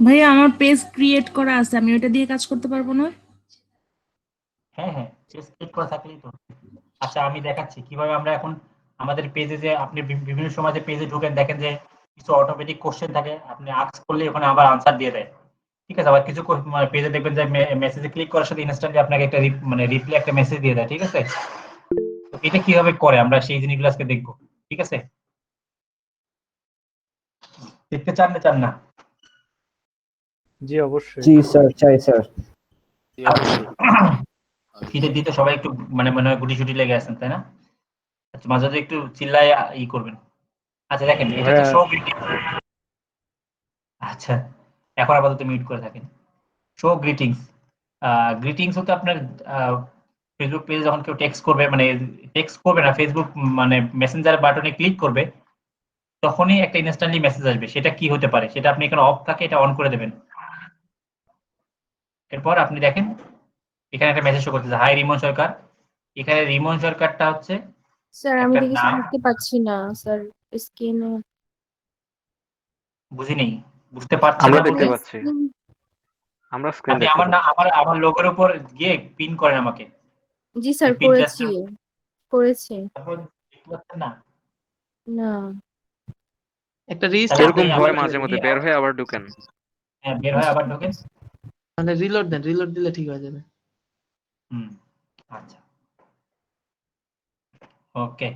ভাইয়া আমার page create করা আছে, আমি ওটা দিয়ে কাজ করতে পারবো না? হ্যাঁ হ্যাঁ, পেজ ক্লিক করা থাকলেই তো। আচ্ছা আমি দেখাচ্ছি কিভাবে আমরা এখন আমাদের পেজে যে আপনি বিভিন্ন সময় যে পেজে ঢুকেন দেখেন যে কিছু অটোমেটিক কোশ্চেন থাকে, আপনি আস্ক করলে ওখানে আবার আনসার দিয়ে দেয়। ঠিক আছে, আবার কিছু মানে পেজে দেখবেন যে মেসেজে ক্লিক করার সাথে ইনস্ট্যান্টলি আপনাকে একটা মানে রিপ্লাই একটা মেসেজ দিয়ে দেয়। ঠিক আছে, তো এটা কিভাবে করে আমরা সেই জিনিসগুলো আজকে দেখবো। ঠিক আছে, দেখতে চান না চান না? জি অবশ্যই। জি স্যার, চাই স্যার। জি আচ্ছা, অবশ্যই। শীতের দিতে সবাই একটু মানে মনে হয় গুটি সুটি লেগে আছেন তাই না? আচ্ছা, মাঝে মাঝে একটু চিল্লায় করবেন। আচ্ছা দেখেন, এটা হচ্ছে ভাইয়া শো গ্রিটিং। আচ্ছা, এখন আপাতত মিউট করে থাকেন। Show greetings. গ্রিটিংস হতে আপনার ফেসবুক পেজে যখন কেউ টেক্সট করবে, মানে টেক্সট করবে না, ফেসবুক মানে মেসেঞ্জার বাটনে ক্লিক করবে, তখনই একটা ইনস্ট্যান্টলি মেসেজ আসবে। সেটা কি হতে পারে, সেটা আপনি এখানে অফ থাকে এটা অন করে দেবেন। এরপর আপনি দেখেন এখানে একটা মেসেজ শো করতেছে, হাই রিমন সরকার। এখানে রিমন সরকারটা হচ্ছে স্যার আমি একটা তো কিছু নাম। দেখতে পাচ্ছি না স্যার স্ক্রিনে। বুঝি নেই, বুঝতে পারছেন আমরা না দেখতে বলতে পাচ্ছি, আমরা স্ক্রিন আপনি দেখতে আমার না পাচ্ছি। আমার লোগোর উপর গিয়ে পিন করেন আমাকে। জি স্যার পিন করেছি, জাস্টের করেছি। তারপর দেখতে পাচ্ছেন না? না একটা তাহলে রিস্টার্ট আপনি এরকম দেন, হয় আবার মাঝে মধ্যে, বের হয়ে আবার ঢুকেন। হ্যাঁ, বের হয়ে আবার ঢোকেন। মানে রিলোড দেন, রিলোড দিলে ঠিক হয়ে যাবে। হুম, আচ্ছা, ওকে।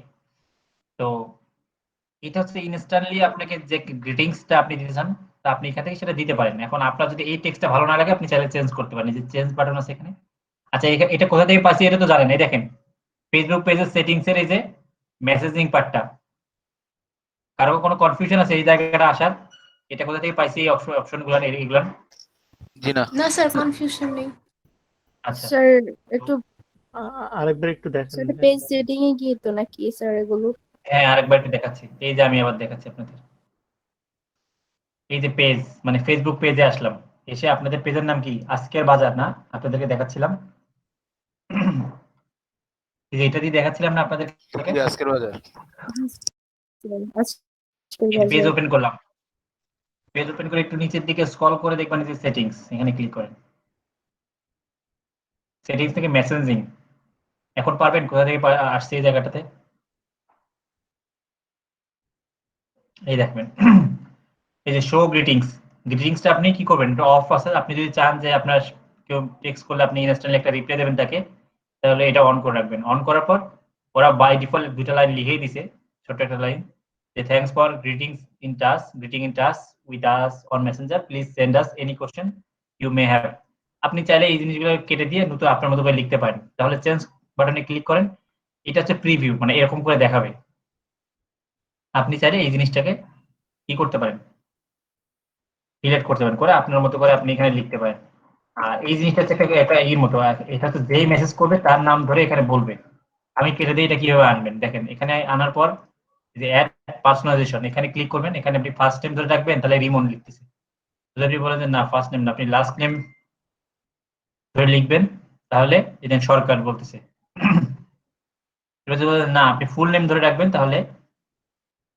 তো এটা হচ্ছে ইনস্ট্যান্টলি আপনাকে যে গ্রিটিংসটা আপনি দিতে চান, তা আপনি এখান থেকে সেটা দিতে পারেন। এখন আপনার যদি এই টেক্সটটা ভালো না লাগে আপনি চাইলে চেঞ্জ করতে পারেন, এই যে চেঞ্জ বাটন আছে এখানে। আচ্ছা, এটা কোথা থেকে পাচ্ছি এটা তো জানেন, এই দেখেন ফেসবুক পেজের সেটিংস এর এই যে মেসেজিং পার্টটা। কারো কোনো কনফিউশন আছে এই জায়গাটা আসার? এটা কোথা থেকে পাইছি এই অপশনগুলো এইগুলো? জি না। না স্যার, কনফিউশন নেই। আচ্ছা, স্যার তো একটু আরেকবার একটু দেখেন স্যার ভাই। পেজ সেটিং এ গিয়ে তো নাকি স্যার এগুলো? হ্যাঁ আরেকবার একটু দেখাচ্ছি, এই যে আমি আবার দেখাচ্ছি আপনাদের। এই যে পেজ মানে ফেসবুক পেজে আসলাম, এসে আপনাদের পেজের নাম কি আজকের বাজার না, আপনাদেরকে দেখাচ্ছিলাম। এই যে এটা দিয়ে দেখাচ্ছিলাম না আপনাদের। জি, আজকের বাজার। আচ্ছা এই যে পেজ ওপেন করলাম, পেজ ওপেন করে একটু নিচের দিকে স্ক্রল করে দেখবেন যে সেটিংস, এখানে ক্লিক করেন। সেটিংস থেকে মেসেজিং, এখন পারবেন কোথা থেকে আসছে এই জায়গাটাতে? এই দেখবেন এই যে শো গ্রিটিংস। গ্রিটিংসটা আপনি কি করবেন, এটা অফ আছে। আপনি যদি চান যে আপনার কেউ টেক্সট করলে আপনি ইনস্ট্যান্টলি একটা রিপ্লাই দেবেন তাকে, তাহলে এটা অন করে রাখবেন। অন করার পর ওরা বাই ডিফল্ট দুইটা লাইন লিখেই দিছে, ছোট একটা লাইন, যে thanks for greeting in touch with us on messenger, please send us any question you may have. আপনি চাইলে এই জিনিসগুলো কেটে দিয়ে নতুন আপনার মতো করে লিখতে পারেন। তাহলে চেঞ্জ বাটনে ক্লিক করেন, এটা হচ্ছে প্রিভিউ, মানে এরকম করে দেখাবে। আপনি চাইলে এই জিনিসটাকে কি করতে পারেন, ডিলিট করতে পারেন, করে আপনার মতো করে আপনি এখানে লিখতে পারেন। আর এই জিনিসটা হচ্ছে একটা এর মতো, এটা হচ্ছে যেই মেসেজ করবে তার নাম ধরে এখানে বলবে। আমি কেটে দিই, এটা কিভাবে আনবেন দেখেন। এখানে আনার পর যে অ্যাড পার্সোনালাইজেশন, এখানে ক্লিক করবেন। এখানে আপনি ফার্স্ট নেম ধরে রাখবেন, তাহলে রিমন লিখতেছে। যদি আপনি বলেন যে না ফার্স্ট নেম না, আপনি লাস্ট নেম ধরে লিখবেন, তাহলে এটা সরকার বলতেছে। এবার যদি বলেন না আপনি ফুল নেম ধরে রাখবেন, তাহলে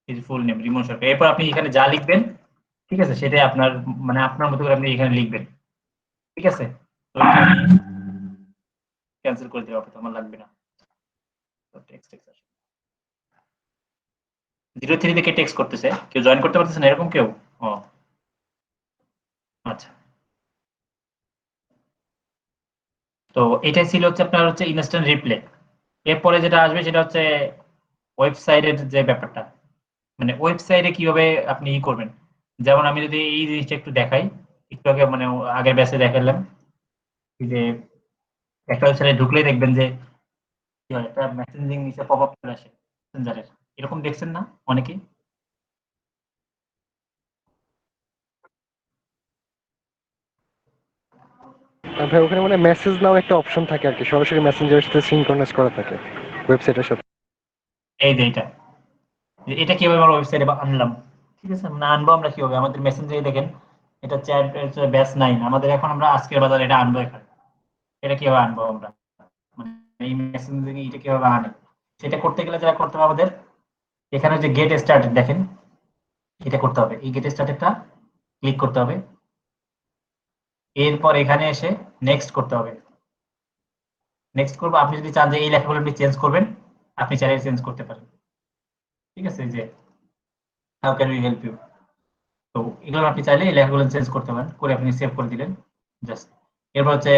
এই যে ফুল নেম রিমন সরকার। এরপর আপনি এখানে যা লিখবেন, ঠিক আছে, সেটাই আপনার মানে আপনার মতো করে আপনি এখানে লিখবেন। ঠিক আছে, তো এটা আমি ক্যান্সেল করে দেবো, আপাতত আমার লাগবে না। তো টেক্সট আসে 03 থেকে টেক্সট করতেছে, কেউ জয়েন করতে পারতেছে না এরকম কেউ? ও আচ্ছা, তো এটাই ছিল হচ্ছে আপনার হচ্ছে ইনস্ট্যান্ট রিপ্লে। এরপরে যেটা আসবে সেটা হচ্ছে ওয়েবসাইটের যে ব্যাপারটা, মানে ওয়েবসাইটে কিভাবে আপনি করবেন। যেমন আমি যদি এই জিনিসটা একটু দেখাই, একটু আগে মানে আগের ব্যাচে দেখালাম, যে একটা ওয়েবসাইটে ঢুকলেই দেখবেন যে কি হয়, একটা মেসেজিং নিচে পপ আপ চলে আসে মেসেঞ্জারের, এরকম দেখছেন না অনেকেই? ভাই ওখানে মানে মেসেজ নাও একটা অপশন থাকে আর কি, সরাসরি মেসেঞ্জারের সাথে সিনক্রোনাইজ করা থাকে ওয়েবসাইটের সাথে। এই যে এটা কিভাবে আমরা ওয়েবসাইটে আনলাম, ঠিক আছে, না আনবো আমরা কিভাবে, আমাদের মেসেঞ্জারে দেখেন এটা চ্যাট ব্যাস 9, আমাদের এখন আমরা আজকের বাজার এটা আনবো এখানে। এটা কিভাবে আনবো আমরা, মানে এই মেসেঞ্জিং এটা কিভাবে আনে, সেটা করতে গেলে যেটা করতে হবে আমাদের, এখানে যে গেট স্টার্টেড দেখেন, এটা করতে হবে। এই গেট স্টার্টেডটা ক্লিক করতে হবে। এরপর এখানে এসে নেক্সট করতে হবে। নেক্সট করবো, আপনি যদি চান যে এই লেখাগুলো আপনি চেঞ্জ করবেন, আপনি চাইলে চেঞ্জ করতে পারেন। ঠিক আছে, যে how can we help you, তো এগুলো আপনি চাইলে এই লেখাগুলো চেঞ্জ করতে পারেন, করে আপনি সেভ করে দিলেন জাস্ট। এরপর হচ্ছে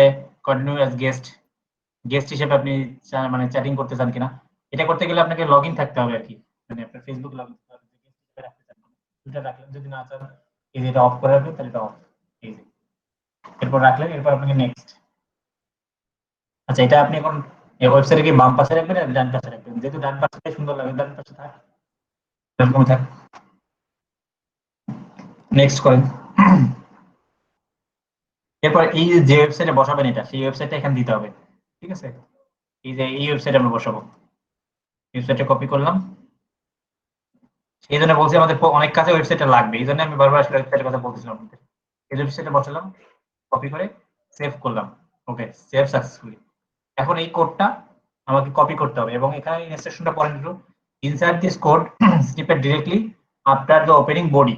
কন্টিনিউ অ্যাজ গেস্ট, গেস্ট হিসেবে আপনি মানে চ্যাটিং করতে চান কিনা। এটা করতে গেলে আপনাকে লগ ইন থাকতে হবে আর কি, মানে আপনার ফেসবুক লগ ইন রাখতে চান, দুটা রাখলেন, যদি না চান এই যে এটা অফ করে রাখবেন তাহলে এটা অফ, এই যে এরপর রাখলেন, এরপর আপনাকে নেক্সট। আচ্ছা, এটা আপনি এখন এই ওয়েবসাইটে কি বাম পাশে রাখবেন না ডান পাশে রাখবেন? যেহেতু ডান পাশে সুন্দর লাগে, ডান পাশে থাক, এরকম থাক। নেক্সট করেন। এরপর এই যে ওয়েবসাইটে বসাবেন এটা, সেই ওয়েবসাইটটা এখানে দিতে হবে। ঠিক আছে, এই যে এই ওয়েবসাইটে আমরা বসাবো, ওয়েবসাইটে কপি করলাম। এই জন্য বলছি আমাদের অনেক কাছে ওয়েবসাইটটা লাগবে, এই জন্য আমি বারবার আসলে ওয়েবসাইটের কথা বলছিলাম আপনাদের। এই ওয়েবসাইটে বসালাম, কপি করে সেভ করলাম। ওকে, সেভ সাকসেসফুলি। এখন এই কোডটা আমাকে কপি করতে হবে এবং এখানে ইনস্ট্রাকশনটা পড়ে নিল, insert this code snippet directly after the opening body,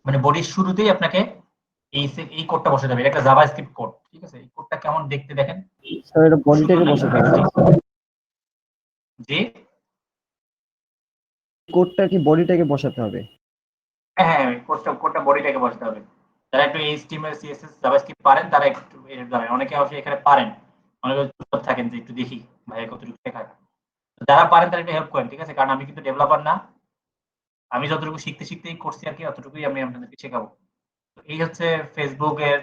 মানে বডির শুরুতেই আপনাকে এই কোডটা বসাতে হবে। এটা একটা জাভাস্ক্রিপ্ট কোড। ঠিক আছে, এই কোডটা কেমন দেখতে দেখেন। স্যার এটা বডিটাকে বসাতে হবে। যে কোডটা কি বডিটাকে বসাতে হবে? হ্যাঁ, কোডটা বডিটাকে বসাতে হবে। যারা একটু HTML CSS জাভাস্ক্রিপ্ট পারেন তারা একটু জানেন, অনেকে অবশ্যই এখানে পারেন, অনেকে চুপচাপ থাকেন যে একটু দেখি ভাই কতটুকু শেখায়। যারা পারেন তারা একটু হেল্প করেন, ঠিক আছে, কারণ আমি কিন্তু ডেভেলপার না, আমি যতটুকু শিখতেই করছি আর কি, অতটুকুই আমি আপনাদেরকে শেখাবো। তো এই হচ্ছে ফেসবুকের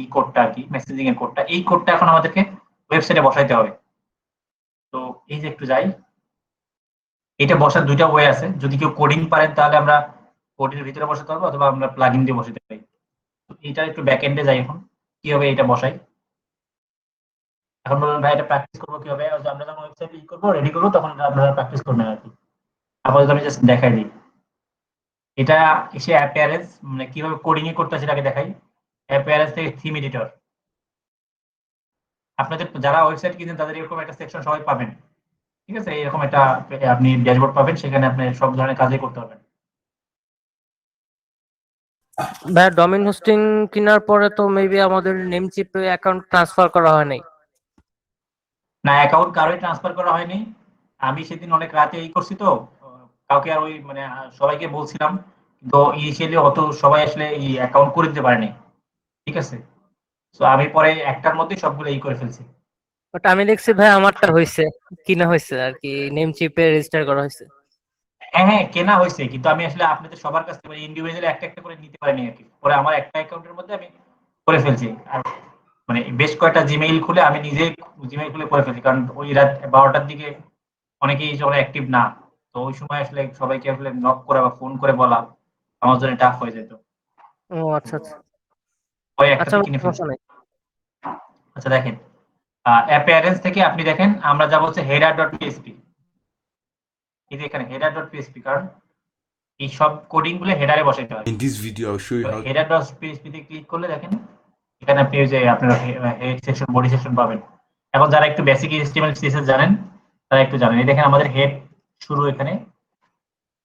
ই কোডটা আর কি, মেসেজিং এর কোডটা। এই কোডটা এখন আমাদেরকে ওয়েবসাইটে বসাইতে হবে। তো এই যে একটু যাই, এটা বসার দুইটা ওয়ে আছে। যদি কেউ কোডিং পারেন তাহলে আমরা কোডের ভিতরে বসাতে পারবো, অথবা আমরা প্লাগইন দিয়ে বসাতে পারি। তো এটা একটু ব্যাক এন্ডে যাই এখন, কিভাবে এটা বসাই। এখন বলবেন ভাই এটা প্র্যাকটিস করবো কিভাবে? আমরা যখন ওয়েবসাইট ই করবো, রেডি করবো, তখন আপনারা প্র্যাকটিস করবেন আর কি। আপাতত আমি জাস্ট দেখাই দিই। এটা এসে অ্যাপিয়ারেন্স, মানে কিভাবে কোডিং এ করতে সেটাকে দেখাই। অ্যাপিয়ারেন্স থেকে থিম এডিটর, আপনাদের যারা ওয়েবসাইট কিনেন তাদের এরকম একটা সেকশন সবাই পাবেন। ঠিক আছে, এরকম একটা আপনি ড্যাশবোর্ড পাবেন, সেখানে আপনি সব ধরনের কাজই করতে পারবেন। ভাইয়া ডোমেইন হোস্টিং কেনার পরে তো মেবি আমাদের নেম চিপে অ্যাকাউন্ট ট্রান্সফার করা হয় নাই। না, অ্যাকাউন্ট কারোই ট্রান্সফার করা হয়নি। আমি সেদিন অনেক রাতে এই করছি তো, কাউকে আর ওই মানে সবাইকে বলছিলাম, তো ইনিশিয়ালি অত সবাই আসলে এই অ্যাকাউন্ট করে দিতে পারেনি। ঠিক আছে, তো আমি পরে একটার মধ্যে সবগুলো এই করে ফেলছি। বাট আমি দেখছি ভাই আমারটা হয়েছে, কিনা হয়েছে আর কি, নেম চিপে রেজিস্টার করা হয়েছে। হ্যাঁ হ্যাঁ, কেনা হয়েছে, কিন্তু আমি আসলে আপনাদের সবার কাছ থেকে ইন্ডিভিজুয়ালি একটা একটা করে নিতে পারিনি আর কি। পরে আমার একটা অ্যাকাউন্টের মধ্যে আমি করে ফেলছি। আর মানে বেশ কয়েকটা জিমেইল খুলে আমি নিজেই জিমেইল খুলে করে ফেলছি, কারণ ওই রাত 12টার দিকে অনেকেই যখন অ্যাক্টিভ না, তো ওই সময় আসলে সবাইকে আসলে নক করা বা ফোন করে বলা আমার জন্য টাফ হয়ে যেত। ও আচ্ছা আচ্ছা পরে আচ্ছা, একটাতে কিনে ফেলছি। সমস্যা নাই। আচ্ছা দেখেন, অ্যাপিয়ারেন্স থেকে আপনি দেখেন আমরা যাব হচ্ছে header.php। এই যে এখানে header.php, কারণ এই সব কোডিং গুলো হেডারে বসাইতে হয়। In this video, I'll show you how. header.php তে ক্লিক করলে দেখেন এখানে আপনি যে আপনার হেড সেকশন বডি সেকশন পাবেন। এখন যারা একটু বেসিক HTML CSS জানেন তারা একটু জানেন, এই দেখেন আমাদের হেড শুরু এখানে,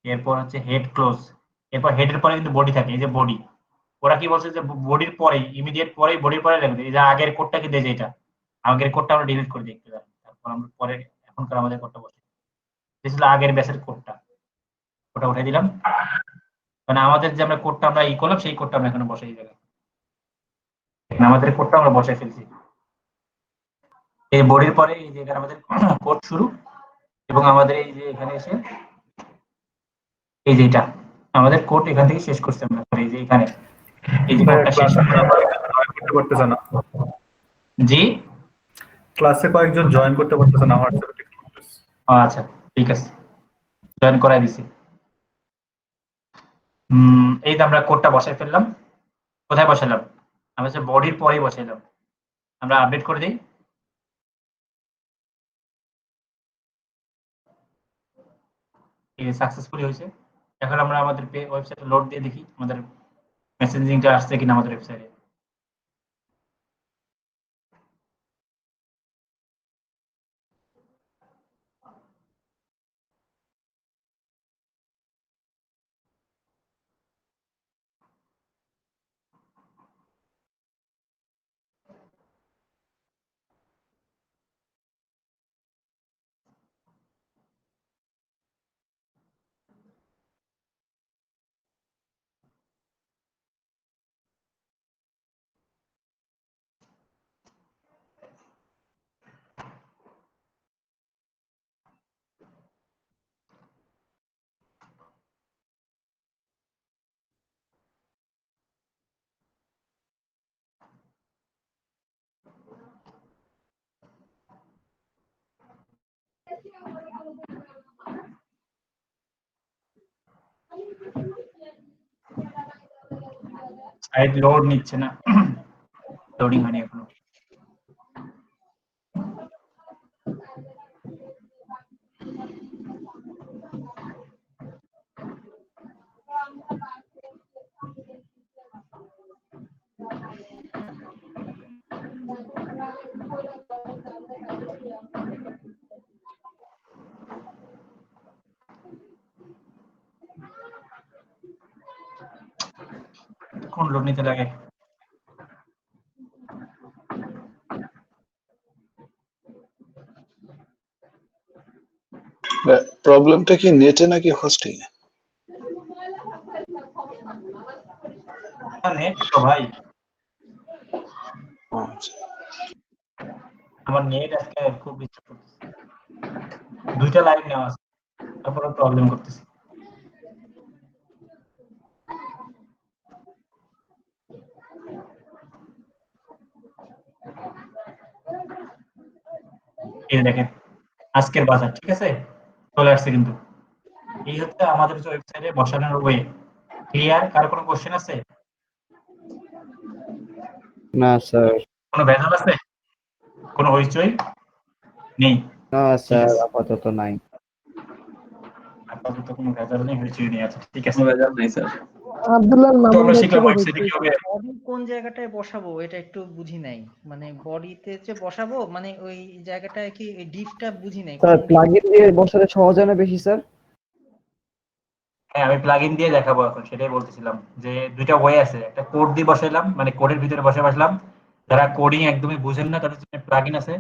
এরপর হচ্ছে হেড ক্লোজ, এরপর হেডের পরে কিন্তু বডি থাকে, এই যে বডি। ওরা কি বলছে যে বডির পরে ইমিডিয়েট পরে বডির পরে লাগবে, এই যে আগের কোডটা কি দেয়, যেটা আগের কোডটা আমরা ডিলিট করে দেখতে পারি, তারপর আমরা পরে এখনকার আমাদের কোডটা বসে ছিল আগের ব্যাচের কোডটা, ওটা উঠাই দিলাম। মানে আমাদের যে আমরা কোডটা আমরা ই করলাম সেই কোডটা আমরা এখানে বসাই এই জায়গায়, আমাদের কোডটা আমরা বসাই ফেলছি। এই বডির পরে এই যে এখানে আমাদের কোড শুরু, এবং আমাদের এই যে এখানে এসে এই যে এটা আমাদের কোড এখান থেকে শেষ করছি আমরা, এই যে এখানে এই যে কোডটা শেষ করতে পারতেছে না। জি, ক্লাসে কয়েকজন জয়েন করতে পারতেছে না, হোয়াটসঅ্যাপে টেক্সট করতেছে। আচ্ছা ঠিক আছে, জয়েন করাই দিছি। এই যে আমরা কোডটা বসাই ফেললাম। কোথায় বসালাম? আমরা হচ্ছে বডির পরেই বসাইলাম। আমরা আপডেট করে দিই। এই সাকসেসফুলি হয়েছে। এখন আমরা আমাদের ওয়েবসাইটে লোড দিয়ে দেখি আমাদের মেসেজিংটা আসছে কিনা আমাদের ওয়েবসাইটে। সাইট লোড নিচ্ছে না, লোডিং হয়নি এখনো। কোন লোড নিতে লাগে? প্রবলেমটা কি নেটে নাকি হোস্টিং এ? নেট তো ভাই, আচ্ছা, আমার নেট আজকে খুব ডিস্টার্ব করতেছে, দুইটা লাইন নেওয়া আছে, তারপরে প্রবলেম করতেছে। এই দেখেন আজকের বাজার, ঠিক আছে, চলে আসছে কিন্তু। এই হচ্ছে আমাদের ওয়েবসাইটে বসানোর ওয়ে। ক্লিয়ার? কারো কোনো কোশ্চেন আছে? না স্যার, কোনো ভেজাল আছে? কোনো হইচই নেই? না স্যার, আপাতত নাই। আপাতত কোনো ভেজাল নেই, হইচই নেই। আচ্ছা ঠিক আছে, ভেজাল নেই স্যার। আব্দুল্লাহ তো মামুন আমরা ভাই শিখলাম থেকে ওয়েবসাইটে হচ্ছে কিভাবে। বডি কোন জায়গাটায় বসাবো এটা একটু বুঝি নাই, মানে বডিতে যে বসাবো মানে ওই জায়গাটায় কি ডিপটা বুঝি নাই। স্যার প্লাগইন দিয়ে বসালে সহজ হয় না বেশি স্যার? হ্যাঁ, আমি প্লাগইন দিয়ে দেখাবো এখন, সেটাই বলতেছিলাম যে দুইটা ওয়ে আছে। একটা কোড দিয়ে বসাইলাম, মানে কোডের ভিতরে বসালাম। যারা কোডিং একদমই বুঝেন না তাদের জন্য প্লাগইন আছে,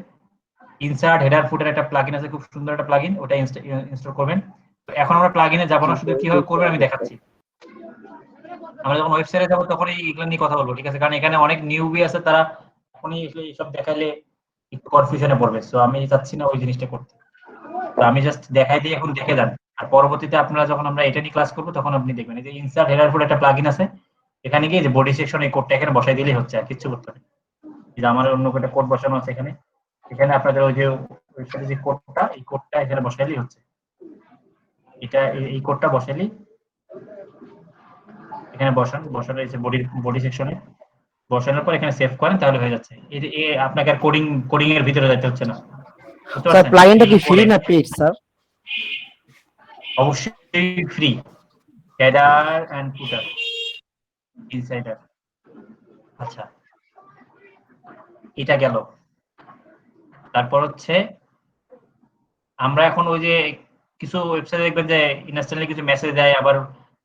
ইনসার্ট হেডার ফুটার একটা প্লাগইন আছে, খুব সুন্দর একটা প্লাগইন, ওটা ইনস্টল করবেন। তো এখন আমরা প্লাগইনে যাব না, শুধু কিভাবে করবেন আমি দেখাচ্ছি। আমরা যখন ওয়েবসাইটে যাব তখন এইগুলো নিয়ে কথা বলবো, ঠিক আছে? কারণ এখানে অনেক নিউবি আছে, তারা এখনই এইসব দেখাইলে একটু কনফিউশনে পড়বে। সো আমি চাচ্ছি না ওই জিনিসটা করতে। তো আমি জাস্ট দেখাই দিয়ে এখন দেখে যান, আর পরবর্তীতে আপনারা যখন আমরা এটা নিয়ে ক্লাস করবো তখন আপনি দেখবেন এই যে ইনসার্ট হেডার ফুটার একটা প্লাগইন আছে, এখানে গিয়ে যে বডি সেকশন এই কোডটা এখানে বসাই দিলেই হচ্ছে, আর কিছু করতে হবে না। এই যে আমার অন্য একটা কোড বসানো আছে এখানে, এখানে আপনাদের ওই যে ওয়েবসাইটে যে কোডটা, এই কোডটা এখানে বসাইলেই হচ্ছে। এটা এই কোডটা বসাইলেই এখানে বসানো এই যে বডি সেকশনে বসানোর পর এখানে সেভ করেন, তাহলে হয়ে যাচ্ছে। এই যে আপনাকে আর কোডিং এর ভিতরে যেতে হচ্ছে না। স্যার প্লাগইনটা কি ফ্রি না পেইড স্যার? অবশ্যই free. Header and footer insider. আচ্ছা, এটা গেল। তারপর হচ্ছে আমরা এখন ওই যে কিছু ওয়েবসাইটে দেখবেন যে ইনস্ট্যান্টলি কিছু মেসেজ দেয়, আবার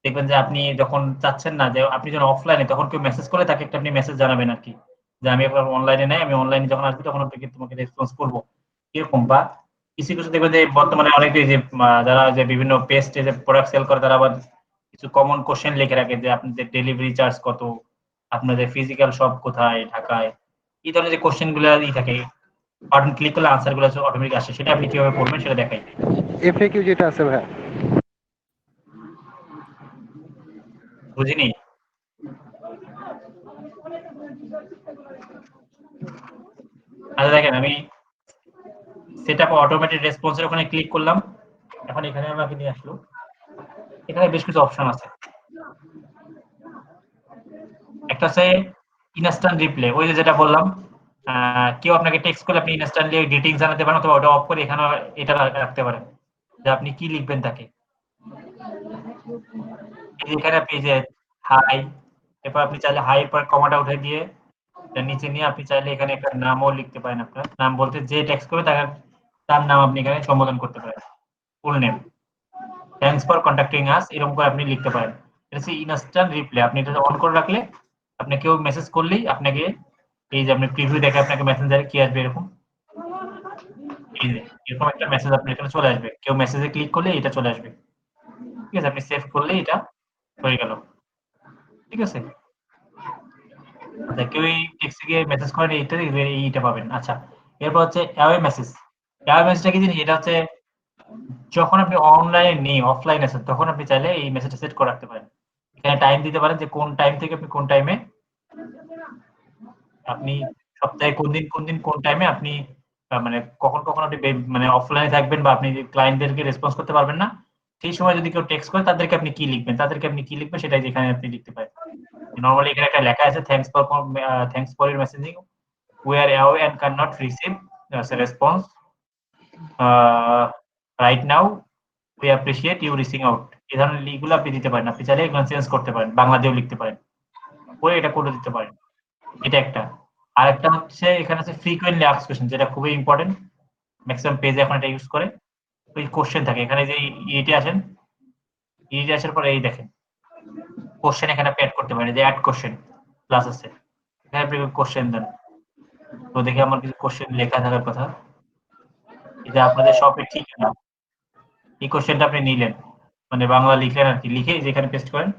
দেখবেন যে আপনি যখন চাচ্ছেন না, যে আপনি যখন অফলাইনে, তখন কেউ মেসেজ করে তাকে একটা আপনি মেসেজ জানাবেন আর কি, যে আমি এখন অনলাইনে নাই, আমি অনলাইনে যখন আসবো তখন আপনাকে তোমাকে রেসপন্স করবো, এরকম। বা কিছু কিছু দেখবেন যে বর্তমানে অনেকে যে যারা যে বিভিন্ন পেস্টে যে প্রোডাক্ট সেল করে, তারা আবার কিছু কমন কোশ্চেন লিখে রাখে যে আপনাদের ডেলিভারি চার্জ কত, আপনাদের ফিজিক্যাল শপ কোথায় ঢাকায়, এই ধরনের যে কোশ্চেন গুলো থাকে, বাটন ক্লিক করলে আনসার গুলো অটোমেটিক আসে। সেটা আপনি কিভাবে করবেন সেটা দেখাই। এফএকিউ যেটা আছে ভাই, বুঝিনি? আচ্ছা দেখেন, আমি সেটআপ অটোমেটেড রেসপন্সের ওখানে ক্লিক করলাম। এখন এখানে আমাকে নিয়ে আসলো, এখানে বেশ কিছু অপশন আছে। একটা আছে ইনস্ট্যান্ট রিপ্লে, ওই যে যেটা বললাম, কেউ আপনাকে টেক্সট করলে আপনি ইনস্ট্যান্টলি ডিটেইলস জানাতে পারেন, অথবা ওটা অফ করে এখানে এটা রাখতে পারেন যে আপনি কি লিখবেন তাকে। এখানে আপনি যে হাই, এরপর আপনি চাইলে হাই পর কমাটা উঠে দিয়ে নিচে নিয়ে আপনি চাইলে এখানে একটা নামও লিখতে পারেন। আপনার নাম বলতে যে টেক্সট করবে তার নাম আপনি এখানে সম্বোধন করতে পারেন, ফুল নেম। থ্যাঙ্কস ফর কন্টাক্টিং আস, এরকম করে আপনি লিখতে পারেন। এটা হচ্ছে ইনস্ট্যান্ট রিপ্লে। আপনি এটা অন করে রাখলে আপনি কেউ মেসেজ করলেই আপনাকে এই যে আপনি প্রিভিউ দেখে আপনাকে মেসেঞ্জারে কি আসবে, এরকম এই যে এরকম একটা মেসেজ আপনার এখানে চলে আসবে। কেউ মেসেজে ক্লিক করলে এটা চলে আসবে, ঠিক আছে? আপনি সেভ করলে এটা হয়ে গেল, ঠিক আছে? আচ্ছা, কেউ এই টেক্সটে গিয়ে মেসেজ করেন, এইটা পাবেন। আচ্ছা, এরপর হচ্ছে অ্যাওয়ে মেসেজ। অ্যাওয়ে মেসেজটা কি জিনিস? এটা হচ্ছে যখন আপনি অনলাইনে নেই, অফলাইন আছেন, তখন আপনি চাইলে এই মেসেজটা সেট করে রাখতে পারেন। এখানে টাইম দিতে পারেন যে কোন টাইম থেকে আপনি কোন টাইমে, আপনি সপ্তাহে কোন দিন কোন টাইমে আপনি মানে কখন আপনি মানে অফলাইনে থাকবেন, বা আপনি ক্লায়েন্টদেরকে রেসপন্স করতে পারবেন না, সেই সময় যদি কেউ টেক্সট করে তাদেরকে আপনি কি লিখবেন সেটাই যেখানে আপনি লিখতে পারেন। নরমালি এখানে একটা লেখা আছে thanks for your messaging, we are away and can not receive response right now, we appreciate you reaching out. এই ধরনের লিখগুলো আপনি দিতে পারেন, আপনি চাইলে এগুলো চেঞ্জ করতে পারেন, বাংলা দিয়েও লিখতে পারেন, করে এটা করে দিতে পারেন। এটা একটা। আরেকটা হচ্ছে এখানে আছে ফ্রিকোয়েন্টলি আস্কড কোশ্চেন, যেটা খুবই ইম্পর্টেন্ট, ম্যাক্সিমাম পেজে এখন এটা ইউজ করে। ওই কোশ্চেন থাকে এখানে, যে ইটি আসেন, ইটি আসার পরে এই দেখেন কোশ্চেন এখানে আপনি অ্যাড করতে পারেন, যে অ্যাড কোশ্চেন প্লাস আছে, এখানে আপনি কোশ্চেন দেন। তো দেখে আমার কিছু কোশ্চেন লেখা থাকার কথা, এটা আপনাদের সবই ঠিক না। এই কোশ্চেনটা আপনি নিলেন, মানে বাংলা লিখলেন আর কি, লিখে যেখানে পেস্ট করেন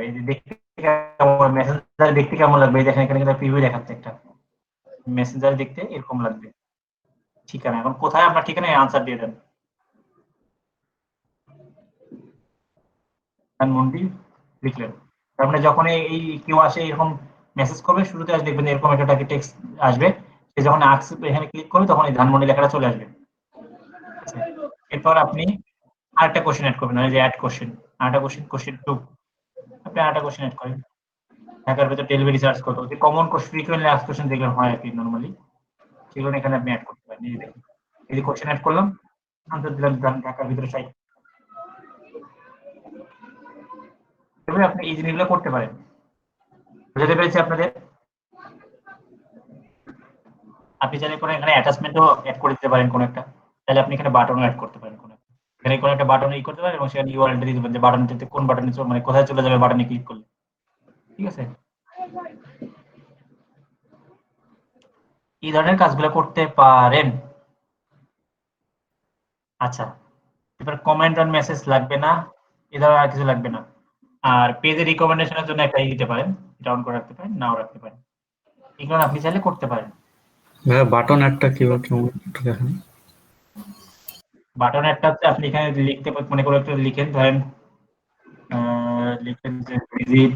এই যে দেখতে কেমন, মেসেঞ্জার দেখতে কেমন লাগবে, এই দেখেন এখানে কিন্তু প্রিভিউ দেখাচ্ছে একটা, মেসেঞ্জার দেখতে এরকম লাগবে ঠিকানা। এখন কোথায় আপনার ঠিকানায় আনসার দিয়ে দেন, ধানমন্ডি লিখলেন। তার মানে যখন এই কেউ আসে এরকম মেসেজ করবে, শুরুতে আসবে দেখবেন এরকম একটা টেক্সট আসবে, সে যখন এখানে ক্লিক করবে তখন এই ধানমন্ডি লেখাটা চলে আসবে। এরপর আপনি আরেকটা কোশ্চেন অ্যাড করবেন, যে অ্যাড কোশ্চেন, আরেকটা কোশ্চেন 2, আপনি আরেকটা কোশ্চেন অ্যাড করেন। ঢাকার ভিতর ডেলিভারি চার্জ কত, যে কমন ফ্রিকোয়েন্টলি আস্কড কোশ্চেন যেগুলো হয় আর কি নরমালি, সেগুলো এখানে আপনি অ্যাড করতে পারেন। এই দেখুন, এই যে কোশ্চেন অ্যাড করলাম, আনসার দিলাম ঢাকার ভিতরে 60। এভাবে আপনি এই জিনিসগুলো করতে পারেন। বুঝতে পেরেছি আপনাদের? আপনি চাইলে কোনো এখানে অ্যাটাচমেন্টও অ্যাড করে দিতে পারেন, কোনো একটা, তাহলে আপনি এখানে বাটনও অ্যাড করতে পারেন, এখানে কোনো একটা বাটন করতে পারেন এবং সেখানে ইউআরএলটা দিয়ে দিবেন, যে বাটনটাতে কোন বাটনে মানে কোথায় চলে যাবে বাটনে ক্লিক করলে। ঠিক আছে, এই ধরনের কাজগুলো করতে পারেন। আচ্ছা, এবার কমেন্ট অন মেসেজ লাগবে না, এই ধরনের আর কিছু লাগবে না। আর পেজে রিকমেন্ডেশনের জন্য একটা দিতে পারেন, এটা অন করে রাখতে পারেন, নাও রাখতে পারেন, এগুলো আপনি চাইলে করতে পারেন। বাটন একটা কিভাবে কেমন দেখেন? বাটন একটা হচ্ছে আপনি এখানে লিখতে মনে করে একটা লিখেন, ধরেন লিখেন যে ভিজিট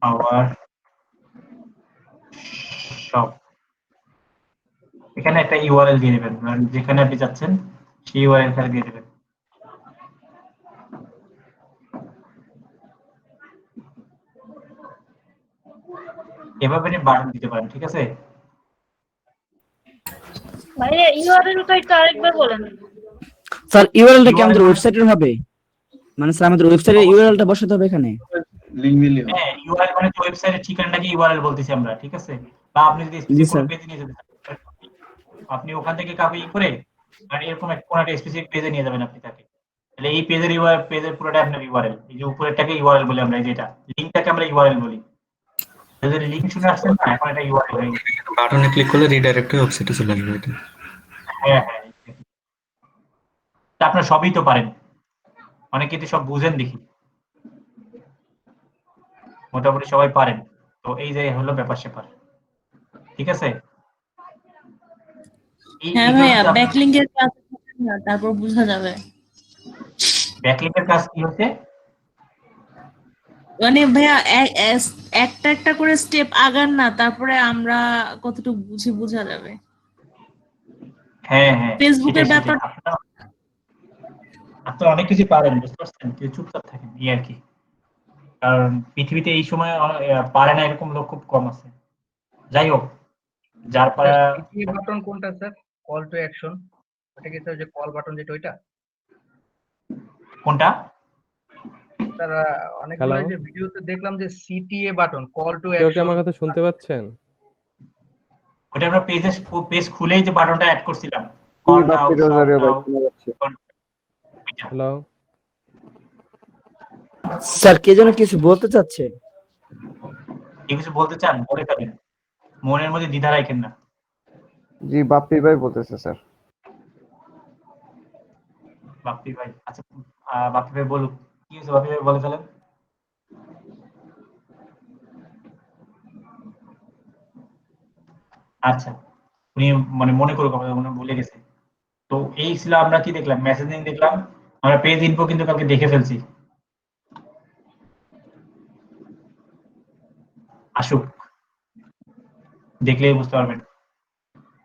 আওয়ার শপ, এখানে একটা ইউআরএল দিয়ে দেবেন, যেখানে আপনি যাচ্ছেন সেই ইউআরএল এখানে দিয়ে দেবেন। এভাবে আপনি বাটন দিতে পারেন। ঠিক আছে, ভাইয়া ইউআরএলটা একটু আরেকবার বলেন। স্যার ইউআরএলটা কি আমাদের ওয়েবসাইটের হবে? মানে স্যার আমাদের ওয়েবসাইটের ইউআরএলটা বসাতে হবে এখানে? হ্যাঁ, ইউআরএল মানে তো ওয়েবসাইটের ঠিকানাটাকে ইউআরএল বলতেছি আমরা। ঠিক আছে, বা আপনি যদি স্পেসিফিক কোনো পেজে নিয়ে যেতে চান, আপনি ওখান থেকে কাউকে করে আর এরকম কোন একটা স্পেসিফিক পেজে নিয়ে যাবেন আপনি তাকে, তাহলে এই পেজের পেজের পুরোটা আপনার ইউআরএল, এই যে উপরেরটাকে ইউআরএল বলি আমরা, এই যেটা লিংকটাকে আমরা ইউআরএল বলি। যদি লিংক শুনে আসছেন না, এখন এটা ইউআরএল হয়ে গেছে, বাটনে ক্লিক করলে রিডাইরেক্ট হয়ে ওয়েবসাইটে চলে আসবে এটা। হ্যাঁ হ্যাঁ, তা আপনারা সবই তো পারেন, অনেকে তো সব বুঝেন দেখি, মোটামুটি সবাই পারেন। তো এই যে হলো ব্যাপার স্যাপার। ঠিক আছে, হ্যাঁ ভাইয়া, ব্যাকলিংকের কাজ না, তারপর বোঝা যাবে। ব্যাকলিংকের কাজ কি হচ্ছে? মানে ভাইয়া একটা একটা করে স্টেপ আগান না, তারপরে আমরা কতটুকু বুঝি বোঝা যাবে। হ্যাঁ হ্যাঁ, ফেসবুকের ব্যাপার আপনারা অনেক কিছু পারেন, বুঝতে পারছেন, কেউ চুপচাপ থাকেন এই আর কি। কারণ পৃথিবীতে এই সময় পারে না এরকম লোক খুব কম আছে। যাই হোক, যার পারা বাটন কোনটা স্যার? কল টু অ্যাকশন, ওটা কি স্যার যে কল বাটন যেটা ওইটা? কোনটা স্যার অনেকগুলো যে ভিডিওতে দেখলাম যে CTA button, call to action. কেউ কি আমার কথা শুনতে পাচ্ছেন? ওটা আমরা পেজ খুলেই যে বাটনটা অ্যাড করছিলাম, হ্যালো স্যার কে যেন কিছু বলতে চাচ্ছে। কিছু বলতে চান বলে ফেলেন, মনের মধ্যে দ্বিধা রাখেন না। জি বাপ্পি ভাই বলতেছে স্যার। বাপ্পি ভাই, আচ্ছা বাপ্পি ভাই বলুক, কি হয়েছে বাপ্পি ভাই, বলে ফেলেন। আচ্ছা, উনি মানে মনে করুক, মনে ভুলে গেছে। তো এই ছিল, আমরা কি দেখলাম, মেসেজিং দেখলাম, আমরা পেজ ইনফো কিন্তু কালকে দেখে ফেলছি, আসুক দেখলেই বুঝতে পারবেন।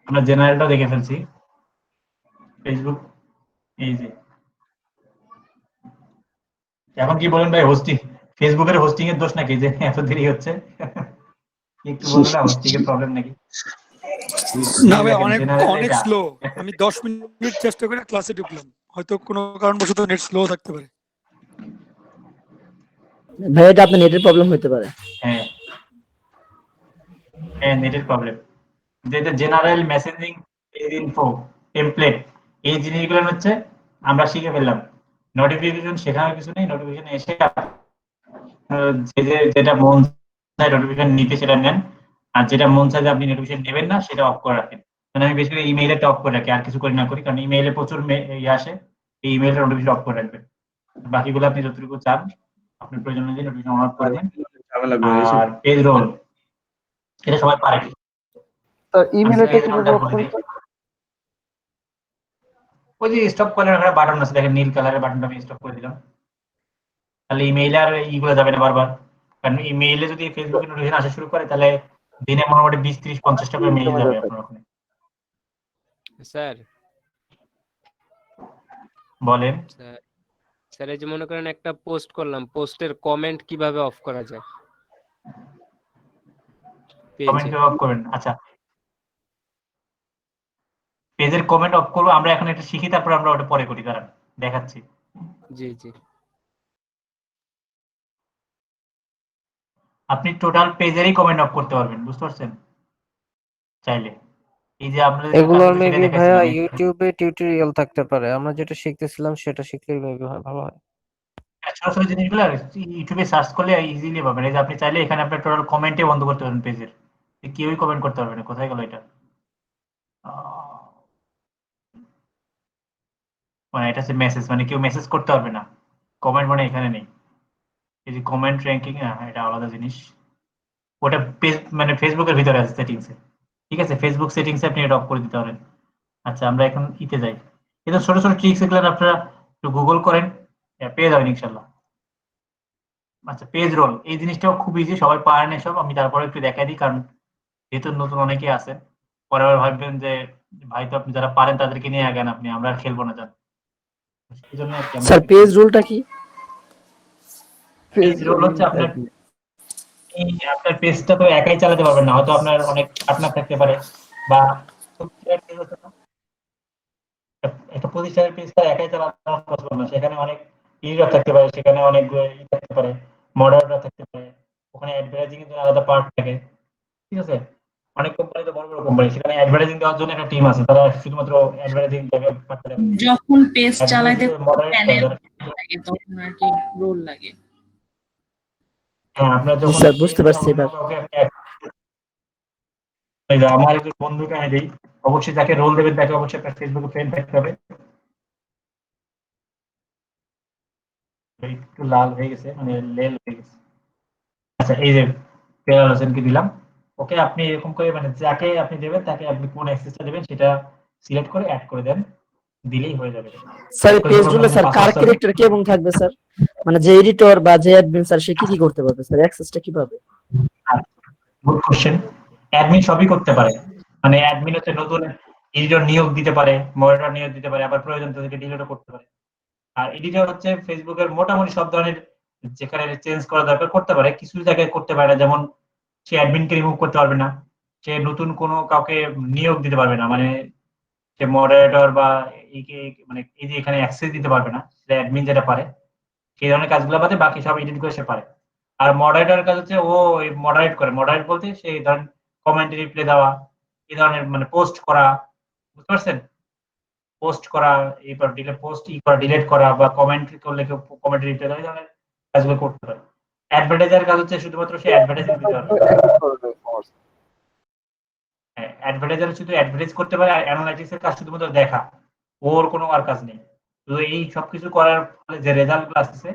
আমরা জেনারেলটাও দেখে ফেলছি, ফেসবুক এই যে এখন কি বলেন ভাই, হোস্টিং ফেসবুকের হোস্টিং এর দোষ নাকি যে এত দেরি হচ্ছে? একটু বলুন না, হোস্টিং এর প্রবলেম নাকি? না ভাই, দেখেন, অনেক general অনেক এটা। স্লো। আমি 10 মিনিট চেষ্টা করে ক্লাসে ঢুকলাম, হয়তো কোনো কারণবশত নেট স্লো থাকতে পারে। ভাই এটা আপনার নেটের প্রবলেম হতে পারে। হ্যাঁ হ্যাঁ, নেটের প্রবলেম। যেটা general messaging, page info, template, এই জিনিসগুলো হচ্ছে আমরা শিখে ফেললাম। নোটিফিকেশন শেখানোর কিছু নেই, নোটিফিকেশন এসে যেটা মন চায় নোটিফিকেশন নিতে সেটা নেন, আর যেটা মন চায় যে আপনি নোটিফিকেশন নেবেন না সেটা অফ করে রাখেন। মানে আমি বেশি করে ইমেইলটা অফ করে রাখি, আর কিছু করি না করি, কারণ ইমেইলে প্রচুর ইয়ে আসে, এই ইমেইলটা নোটিফিকেশন অফ করে রাখবেন। বাকিগুলো আপনি যতটুকু চান আপনার প্রয়োজন অনুযায়ী নোটিফিকেশন অন করে দেন। আর পেজ রোল এটা সবাই পারে। স্যার ইমেলটা পেজ কিভাবে রোলটা অফ বলে করতে? দিই। ওই যে স্টপ করার একটা বাটন আছে দেখেন, নীল কালারের বাটনটা আমি স্টপ করে দিলাম। তাহলে ইমেইলে আর ইগুলো যাবে না বারবার, কারণ ইমেইলে যদি ফেসবুকে নোটিফিকেশন আসা শুরু করে তাহলে দিনে মোটামুটি 20-30-50টা করে মেইল যাবে আপনার ওখানে। স্যার বলেন। স্যার এই যে মনে করেন একটা পোস্ট করলাম, পোস্টের কমেন্ট কিভাবে অফ করা যায়? কমেন্ট অফ করবেন, আচ্ছা পেজের কমেন্ট অফ করবো আমরা এখন এটা শিখি, তারপর আমরা ওটা পরে করি, দাঁড়ান দেখাচ্ছি। জি জি। আপনি টোটাল পেজেরই কমেন্ট অফ করতে পারবেন, বুঝতে পারছেন? চাইলে এই যে আমরা এগুলোর মেবি ভাইয়া ইউটিউবে টিউটোরিয়াল থাকতে পারে, আমরা যেটা শিখতেছিলাম সেটা শিখলেই মেবি ভালো হয়। ছোট জিনিসগুলো ইউটিউবে সার্চ করলে ইজিলি পাবেন। এই যে আপনি চাইলে এখানে আপনার টোটাল কমেন্টে বন্ধ করতে পারেন পেজের, কেউই কমেন্ট করতে পারবে না। কোথায় গেল এটা? মানে এটা হচ্ছে মেসেজ, মানে কেউ মেসেজ করতে পারবে না, কমেন্ট মানে এখানে নেই। এই যে কমেন্ট র্যাঙ্কিং, এটা আলাদা জিনিস, ওটা পেজ মানে ফেসবুকের ভিতরে আছে সেটিংসে। ঠিক আছে, ফেসবুক সেটিংসে আপনি এটা অফ করে দিতে পারেন। আচ্ছা আমরা এখন ইতে যাই। কিন্তু ছোট ছোট ট্রিক্স এগুলো আপনারা একটু গুগল করেন, পেয়ে যাবেন ইনশাল্লাহ। আচ্ছা পেজ রোল এই জিনিসটাও খুব ইজি, সবাই পারেন এসব, আমি তারপরে একটু দেখাই দিই, কারণ যেহেতু নতুন অনেকেই আছে, পরে আবার ভাববেন যে ভাই তো আপনি যারা পারেন তাদেরকে নিয়ে আগান আপনি, আমরা আর খেলবো না যান। এই জন্য আর কি আমরা স্যার পেজ রুলটা কি? পেজ রোল হচ্ছে আপনার আপনার পেজটা তো একাই চালাতে পারবেন না, হয়তো আপনার অনেক পার্টনার থাকতে পারে, বা একটা প্রতিষ্ঠানের পেজটা একাই চালানো পসিবল না, সেখানে অনেক ইউজার থাকতে পারে, সেখানে অনেক থাকতে পারে, মডারেটর থাকতে পারে, ওখানে অ্যাডভার্টাইজিং এর জন্য আলাদা পার্ট থাকে। ঠিক আছে, অনেক কোম্পানি তো বড় বড় কোম্পানি, সেখানে অ্যাডভার্টাইজিং দেওয়ার জন্য একটা টিম আছে, তারা শুধুমাত্র অ্যাডভার্টাইজিং দেবে। যখন পেজ চালাইতে মডারেট প্যানেল লাগে তখন আর কি রোল লাগে। হ্যাঁ আপনার যখন স্যার বুঝতে পারছি এবার। আমার একজন বন্ধুকে আমি দিই, অবশ্যই যাকে রোল দেবেন তাকে অবশ্যই আপনার ফেসবুকে ফ্রেন্ড থাকতে হবে। একটু লাল হয়ে গেছে, মানে লেল হয়ে গেছে। আচ্ছা এই যে পেয়ার হোসেনকে দিলাম, ওকে আপনি এরকম করে মানে যাকে আপনি দেবেন তাকে আপনি কোন অ্যাক্সেসটা দেবেন সেটা সিলেক্ট করে অ্যাড করে দেন, দিলেই হয়ে যাবে। স্যার পেজ রুলে স্যার কার ক্যারেক্টার কেমন থাকবে স্যার? মানে যে এডিটর বা যে অ্যাডমিন স্যার সে কি কি করতে পারবে স্যার, অ্যাক্সেসটা কিভাবে? Good question. অ্যাডমিন সবই করতে পারে, মানে অ্যাডমিন হচ্ছে নতুন এডিটর নিয়োগ দিতে পারে, মডারেটর নিয়োগ দিতে পারে, আবার প্রয়োজন তাদেরকে ডিলিটও করতে পারে। আর এডিটর হচ্ছে ফেসবুকের মোটামুটি সব ধরনের যেখানে চেঞ্জ করা দরকার করতে পারে, কিছু জায়গায় করতে পারে না, যেমন সে অ্যাডমিনকে রিমুভ করতে পারবে না, সে নতুন কোনো কাউকে নিয়োগ দিতে পারবে না, মানে সে মডারেটর বা মানে এই যে এখানে অ্যাক্সেস দিতে পারবে না, সেটা অ্যাডমিন যেটা পারে সেই ধরনের কাজগুলো বাদে বাকি সব এডিট করে সে পারে। আর মডারেটরের কাজ হচ্ছে ও মডারেট করে, মডারেট বলতে সেই ধরেন কমেন্ট রিপ্লাই দেওয়া, এই ধরনের মানে পোস্ট করা, বুঝতে পারছেন? পোস্ট করা, এরপর পোস্ট করা, ডিলিট করা, বা কমেন্ট করলে কেউ কমেন্ট রিপ্লাই দেওয়া, এই ধরনের কাজগুলো করতে পারে। অ্যাডভার্টাইজার কাজ হচ্ছে শুধুমাত্র সে অ্যাডভার্টাইজিং দিতে পারবে। হ্যাঁ অ্যাডভার্টাইজার শুধু অ্যাডভার্টাইজ করতে পারে, আর অ্যানালাইটিক্স এর কাজ শুধুমাত্র দেখা, ওর কোনো আর কাজ নেই। তো এই সবকিছু করার ফলে যে রেজাল্ট গুলো আসছে,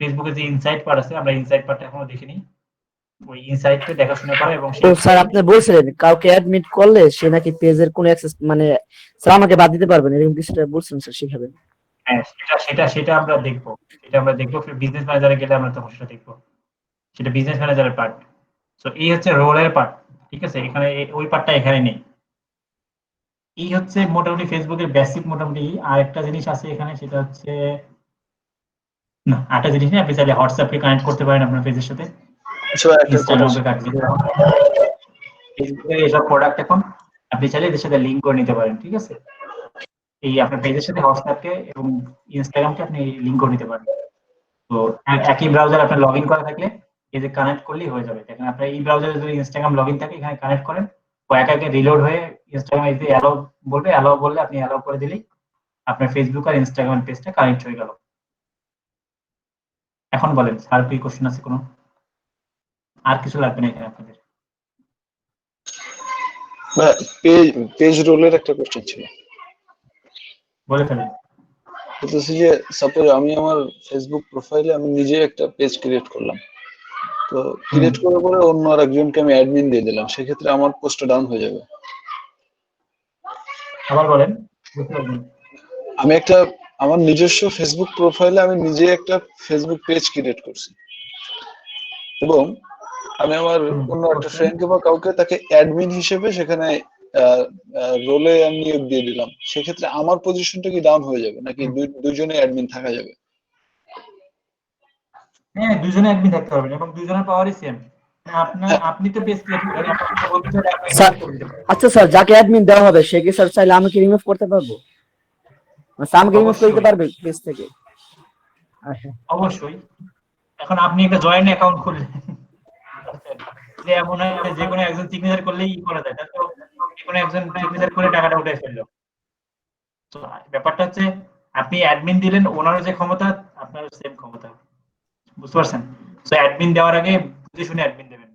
ফেসবুকে যে ইনসাইট পার্ট আছে, আমরা ইনসাইট পার্টটা এখনো দেখিনি, ওই ইনসাইটটা দেখাশোনা করা এবং ও স্যার আপনি বলছিলেন কাউকে অ্যাডমিট করলে সে নাকি পেজের কোনো অ্যাক্সেস মানে স্যার আমাকে বাদ দিতে পারবেন এরকম কিছুটা বলছেন স্যার, শিখাবেন? হ্যাঁ সেটা আমরা দেখবো, বিজনেস ম্যানেজারে গেলে আমরা তখন সেটা দেখবো, সেটা বিজনেস ম্যানেজারের পার্ট। তো এই হচ্ছে রোলের পার্ট, ঠিক আছে, এখানে ওই পার্টটা এখানে নেই। এই হচ্ছে মোটামুটি ফেসবুকের বেসিক মোটামুটি। আর একটা জিনিস আছে এখানে, সেটা হচ্ছে না, আরেকটা জিনিস নেই, আপনি চাইলে হোয়াটসঅ্যাপে কানেক্ট করতে পারেন আপনার পেজের সাথে, আচ্ছা একটা কথা ইনস্টাগ্রামে কাটবে। ফেসবুকের এইসব প্রোডাক্ট এখন আপনি চাইলে এদের সাথে লিঙ্ক করে নিতে পারেন, ঠিক আছে? এই আপনার পেজের সাথে হোয়াটসঅ্যাপকে এবং ইনস্টাগ্রামকে আপনি লিঙ্ক করে নিতে পারেন। তো একই ব্রাউজার আপনার লগ ইন করা থাকলে এই যে কানেক্ট করলেই হয়ে যাবে। দেখেন আপনার এই ব্রাউজারে যদি ইনস্টাগ্রাম লগ ইন থাকে, এখানে কানেক্ট করেন, ও একা একা রিলোড হয়ে ইনস্টাগ্রামে যদি অ্যালাউ বলবে, অ্যালাউ বললে আপনি অ্যালাউ করে দিলেই আপনার ফেসবুক আর ইনস্টাগ্রাম পেজটা কানেক্ট হয়ে গেল। এখন বলেন স্যার, কি কোশ্চেন আছে কোনো? আর কিছু লাগবে না এখানে আপনাদের? পেজ রোলের একটা কোশ্চেন ছিল, বলে ফেলেন। বলতেছি যে সাপোজ আমি আমার ফেসবুক প্রোফাইলে আমি নিজে একটা পেজ ক্রিয়েট করলাম, তো ক্রিয়েট করার পরে অন্য আরেকজনকে আমি অ্যাডমিন দিয়ে দিলাম, সেক্ষেত্রে আমার পোস্টটা ডাউন হয়ে যাবে। আবার বলেন, বুঝতে পারবেন। আমি একটা আমার নিজস্ব ফেসবুক প্রোফাইলে আমি নিজে একটা ফেসবুক পেজ ক্রিয়েট করছি এবং আমি আমার অন্য একটা ফ্রেন্ডকে বা কাউকে তাকে অ্যাডমিন হিসেবে সেখানে রোলে আমি নিয়োগ দিয়ে দিলাম, সেক্ষেত্রে আমার পজিশনটা কি ডাউন হয়ে যাবে নাকি দুইজনে অ্যাডমিন থাকা যাবে? হ্যাঁ, দুজনে অ্যাডমিন থাকতে পারবেন এবং দুজনের পাওয়ারই সেম। আপনি তো পেজ ক্রিয়েট করেন, আপনি তো বলতে চাইলে আপনি স্যার, করে দিতে পারেন। আচ্ছা স্যার, যাকে অ্যাডমিন দেওয়া হবে সে কি স্যার চাইলে আমাকে রিমুভ করতে পারবো? মানে আমাকে রিমুভ করতে অবশ্যই। পারবে পেজ থেকে? আচ্ছা, অবশ্যই। এখন আপনি একটা জয়েন্ট অ্যাকাউন্ট খুললেন, যে এমন হয় যে কোনো একজন সিগনেচার করলেই করা যায়, তাই তো? যে কোনো একজন সিগনেচার করে টাকাটা উঠে ফেললো। তো ব্যাপারটা হচ্ছে আপনি অ্যাডমিন দিলেন, ওনারও যে ক্ষমতা আপনারও সেম ক্ষমতা, বুঝতে পারছেন? তো অ্যাডমিন দেওয়ার আগে বুঝে শুনে অ্যাডমিন দেবেন,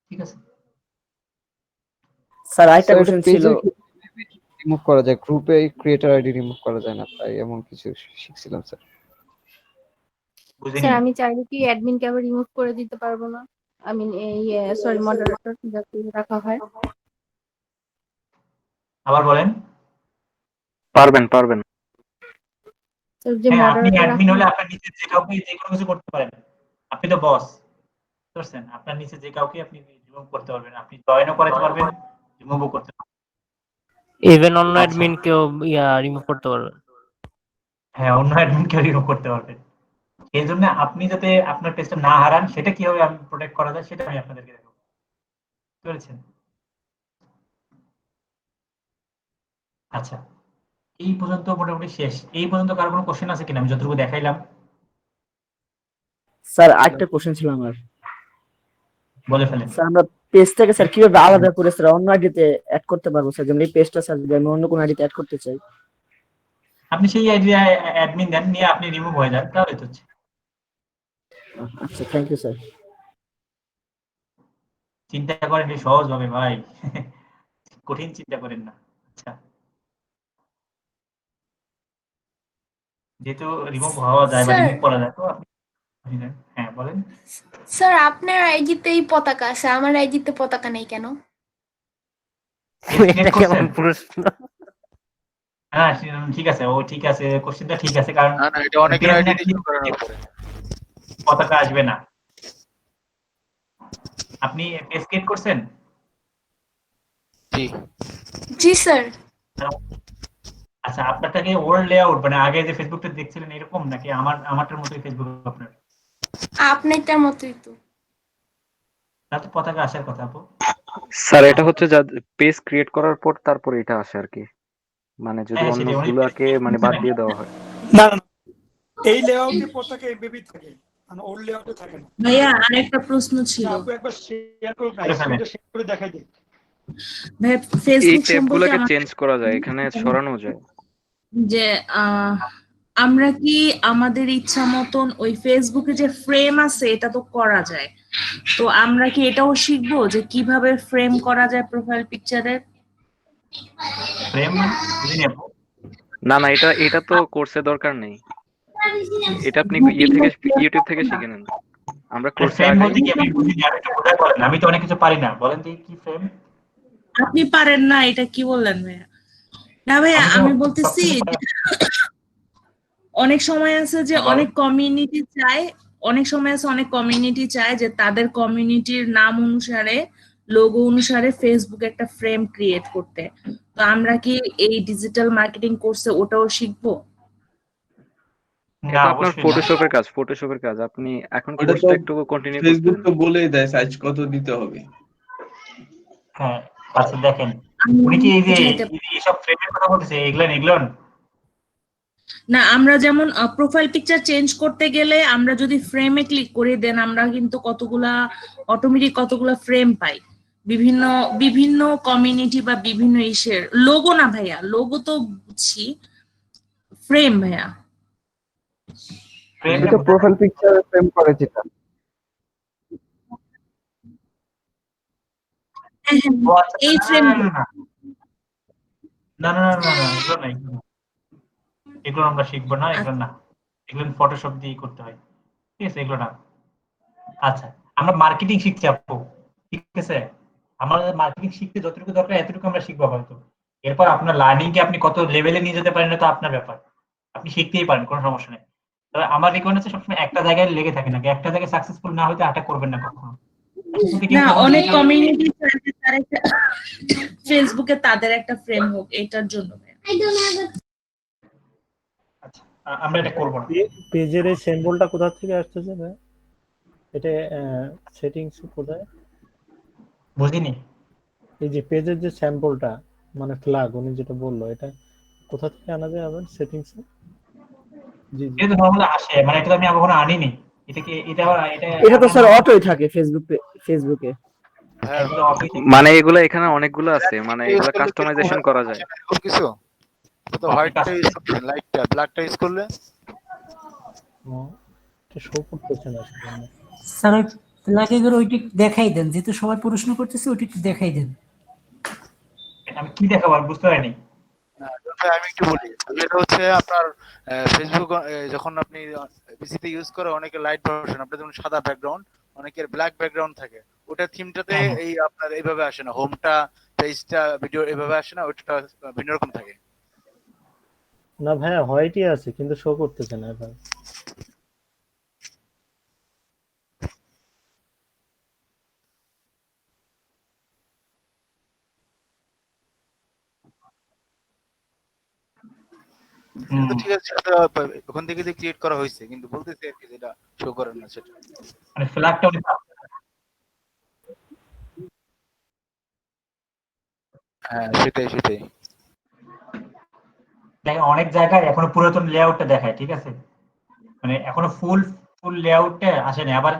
ঠিক আছে? স্যার আরেকটা কোশ্চেন ছিল। রিমুভ করা যায়, গ্রুপে ক্রিয়েটর আইডি রিমুভ করা যায় না, তাই এমন কিছু শিখছিলাম স্যার। বুঝিনি। স্যার আমি চাইলে কি অ্যাডমিনকে আবার রিমুভ করে দিতে পারবো না? আই মিন সরি, মডারেটর যাকে রাখা হয়। আবার বলেন। পারবেন পারবেন। তো যে হ্যাঁ, আপনি মডারেটর অ্যাডমিন রাখা হলে আপনার নিচে যে কাউকে যে কোনো কিছু করতে পারেন। আপনি তো বস, বুঝতে পারছেন? আপনার নিচে যে কাউকে আপনি রিমুভ করতে পারবেন, আপনি জয়েনও করাতে পারবেন, রিমুভও করতে পারবেন। ইভেন অন্য অ্যাডমিন কেও রিমুভ করতে পারবে। হ্যাঁ, অন্য অ্যাডমিনকেও রিমুভ করতে পারবেন। এই জন্য আপনি যাতে আপনার পেজটা না হারান, সেটা কিভাবে আমি প্রোটেক্ট করা যায় সেটা আমি আপনাদেরকে দেখাবো, বুঝতে পেরেছেন? আচ্ছা, এই পর্যন্ত মোটামুটি শেষ। এই পর্যন্ত কারো কোনো কোশ্চেন আছে কিনা? আমি যতটুকু দেখাইলাম। স্যার আরেকটা কোশ্চেন ছিল আমার। বলে ফেলেন। স্যার আমরা পেজ থেকে স্যার কিভাবে আলাদা করে স্যার অন্য আইডিতে অ্যাড করতে পারবো স্যার? যেমন এই পেজটা স্যার যদি আমি অন্য কোনো আইডিতে অ্যাড করতে চাই। আপনি সেই আইডি অ্যাডমিন দেন, নিয়ে আপনি রিমুভ হয়ে যান, তাহলে তো হচ্ছে। আচ্ছা, থ্যাংক ইউ স্যার। চিন্তা করেন এই সহজ ভাবে ভাই, কঠিন চিন্তা করেন না। আচ্ছা, যেহেতু রিমুভ হওয়া যায় বা রিমুভ করা যায়, তো আপনি হ্যাঁ বলেন। স্যার আপনার আইডিতেই পতাকা আছে, আমার আইডিতে পতাকা নেই কেন? এটা কেমন প্রশ্ন? হ্যাঁ, ঠিক আছে, ও ঠিক আছে, কোশ্চেনটা ঠিক আছে, কারণ না না, এটা অনেকের আইডি ইউজ করানোর পরে পতাকা আসবে না। আপনি পেজ ক্রিয়েট করছেন? জি জি স্যার। আচ্ছা, আপনারটা কি ওল্ড লেআউট, মানে আগে যে ফেসবুকটা দেখছিলেন এরকম, নাকি আমারটার মতোই ফেসবুক আপনার? আপনারটার মতোই তো। তাহলে তো পতাকা আসার কথা আপু। স্যার, এটা হচ্ছে পেজ ক্রিয়েট করার পর তারপর এটা আসে আর কি, মানে যদি হ্যাঁ, অন্য সেটাই, উনি গুলাকে মানে বাদ দিয়ে দেওয়া হয়। না না, এই লেআউটে পতাকা এমবিবি থাকে, মানে ওল্ড লেআউটে থাকে না। ভাইয়া আরেকটা প্রশ্ন ছিল। আপু একবার শেয়ার করুন না, স্ক্রিনটা শেয়ার করে দেখাই দিন। ভাই এই ফেসবুক ট্যাব সম্পর্কে গুলাকে আমার চেঞ্জ করা যায়, এখানে সরানো যায়। যে আমরা কি আমাদের ইচ্ছা মতন ওই ফেসবুকে যে ফ্রেম আছে এটা তো করা যায়, তো আমরা কি এটাও শিখবো যে কিভাবে ফ্রেম করা যায় প্রোফাইল পিকচারের? ফ্রেম বুঝিনি আপু। না না, এটা তো কোর্সে দরকার নেই, এটা আপনি ইউটিউব থেকে শিখে নেন। আমরা কোর্সে ফ্রেম আগে বলতে কি আমি বুঝিনি, আমি একটু বোঝাই বলেন, আমি তো অনেক কিছু পারি না, বলেন তো কি ফ্রেম? আপনি পারেন না, এটা কি বললেন ভাইয়া? না ভাইয়া, আমি বলতেছি অনেক সময় আছে যে অনেক কমিউনিটি চায় যে তাদের কমিউনিটির নাম অনুসারে লোগো অনুসারে ফেসবুক একটা ফ্রেম ক্রিয়েট করতে। তো আমরা কি এই ডিজিটাল মার্কেটিং কোর্সে ওটাও শিখবো? না এটা আপনার অবশ্যই না। ফটোশপের কাজ। আপনি এখন ওটা তো কোর্সটা একটু কন্টিনিউ ফেসবুক করতেন। তো বলেই দেয় সাইজ কত দিতে হবে। হ্যাঁ আচ্ছা দেখেন, আমি উনি কি এই যে বুঝাইতে এইসব ফ্রেমের কথা বলতেছে এগুলো না, আমরা যেমন প্রোফাইল পিকচার চেঞ্জ করতে গেলে আমরা যদি ফ্রেমে ক্লিক করি দেন আমরা কিন্তু অটোমেটিক কতগুলা ফ্রেম পাই বিভিন্ন বিভিন্ন কমিউনিটি বা বিভিন্ন ইসের। লোগো না ভাইয়া, লোগো তো বুঝছি, ফ্রেম ভাইয়া। ফ্রেম এটা প্রোফাইল পিকচার ফ্রেম করে যেটা। এই ফ্রেম না না না না না এগুলো না, এগুলো আমরা শিখবো না, এগুলো না, এগুলো ফটোশপ দিয়ে করতে হয়, ঠিক আছে, এগুলো না। আচ্ছা আমরা মার্কেটিং শিখছি আপু, ঠিক আছে, আমাদের মার্কেটিং শিখতে যতটুকু দরকার এতটুকু আমরা শিখবো হয়তো। এরপর আপনার লার্নিং কে আপনি কত লেভেলে নিয়ে যেতে পারেন, তো আপনার ব্যাপার, আপনি শিখতেই পারেন, কোনো সমস্যা নেই। তবে আমার রিকমেন্ড হচ্ছে সবসময় একটা জায়গায় লেগে থাকে না, একটা জায়গায় সাকসেসফুল না হইতে আটা করবেন না কখনো। না, অনেক কমিউনিটি ফেসবুকে তাদের একটা ফ্রেম হোক, এটার জন্য আমরা এটা করবো না। পেজের এই সিম্বলটা কোথা থেকে আসতেছে ভাই? এটা সেটিংস কোথায়? বুঝিনি। এই যে পেজের যে স্যাম্পলটা মানে ফ্ল্যাগ উনি যেটা বললো, এটা কোথা থেকে আনা যায় আবার সেটিংস এ? জি জি, এটা নরমালি আসে, মানে এটা তো আমি কখনো আনিনি। এটা কি এটা তো স্যার অটোই থাকে ফেসবুকে। মানে এগুলো এখানে অনেকগুলো আছে, মানে এগুলো কাস্টমাইজেশন করা যায়। কিছু তো হোয়াইটটা ইউজ করবেন, লাইটটা ব্ল্যাকটা ইউজ করলে এটা শো করতেছে না সেখানে। স্যার ওই ফ্ল্যাগে করে ওইটি দেখাই দেন, যেহেতু সবাই প্রশ্ন করতেছে ওইটি একটু দেখাই দেন। আমি কি দেখাবো বুঝতে পারিনি। আমি একটু বলি, এটা হচ্ছে আপনার ফেসবুক যখন আপনি পিসিতে ইউজ করে অনেকে লাইট ভার্সন, আপনার যেমন সাদা ব্যাকগ্রাউন্ড, অনেকের ব্ল্যাক ব্যাকগ্রাউন্ড থাকে, ওটা থিমটাতে এই আপনার এইভাবে আসে না, হোমটা পেজটা ভিডিও এইভাবে আসে না, ওটা ভিন্ন রকম থাকে। না ভাইয়া হোয়াইটই আছে কিন্তু শো করতেছে না ভাই। তো ঠিক আছে, সেটা ওখান থেকে যে ক্রিয়েট করা হয়েছে, কিন্তু বলতেছি আর কি যেটা শো করে না সেটা মানে ফ্ল্যাগটা উনি হ্যাঁ সেটাই দেখেন অনেক জায়গায় এখনো পুরাতন লেআউটটা দেখায়, ঠিক আছে, মানে এখনো ফুল লেআউটটা আসেনি। আবার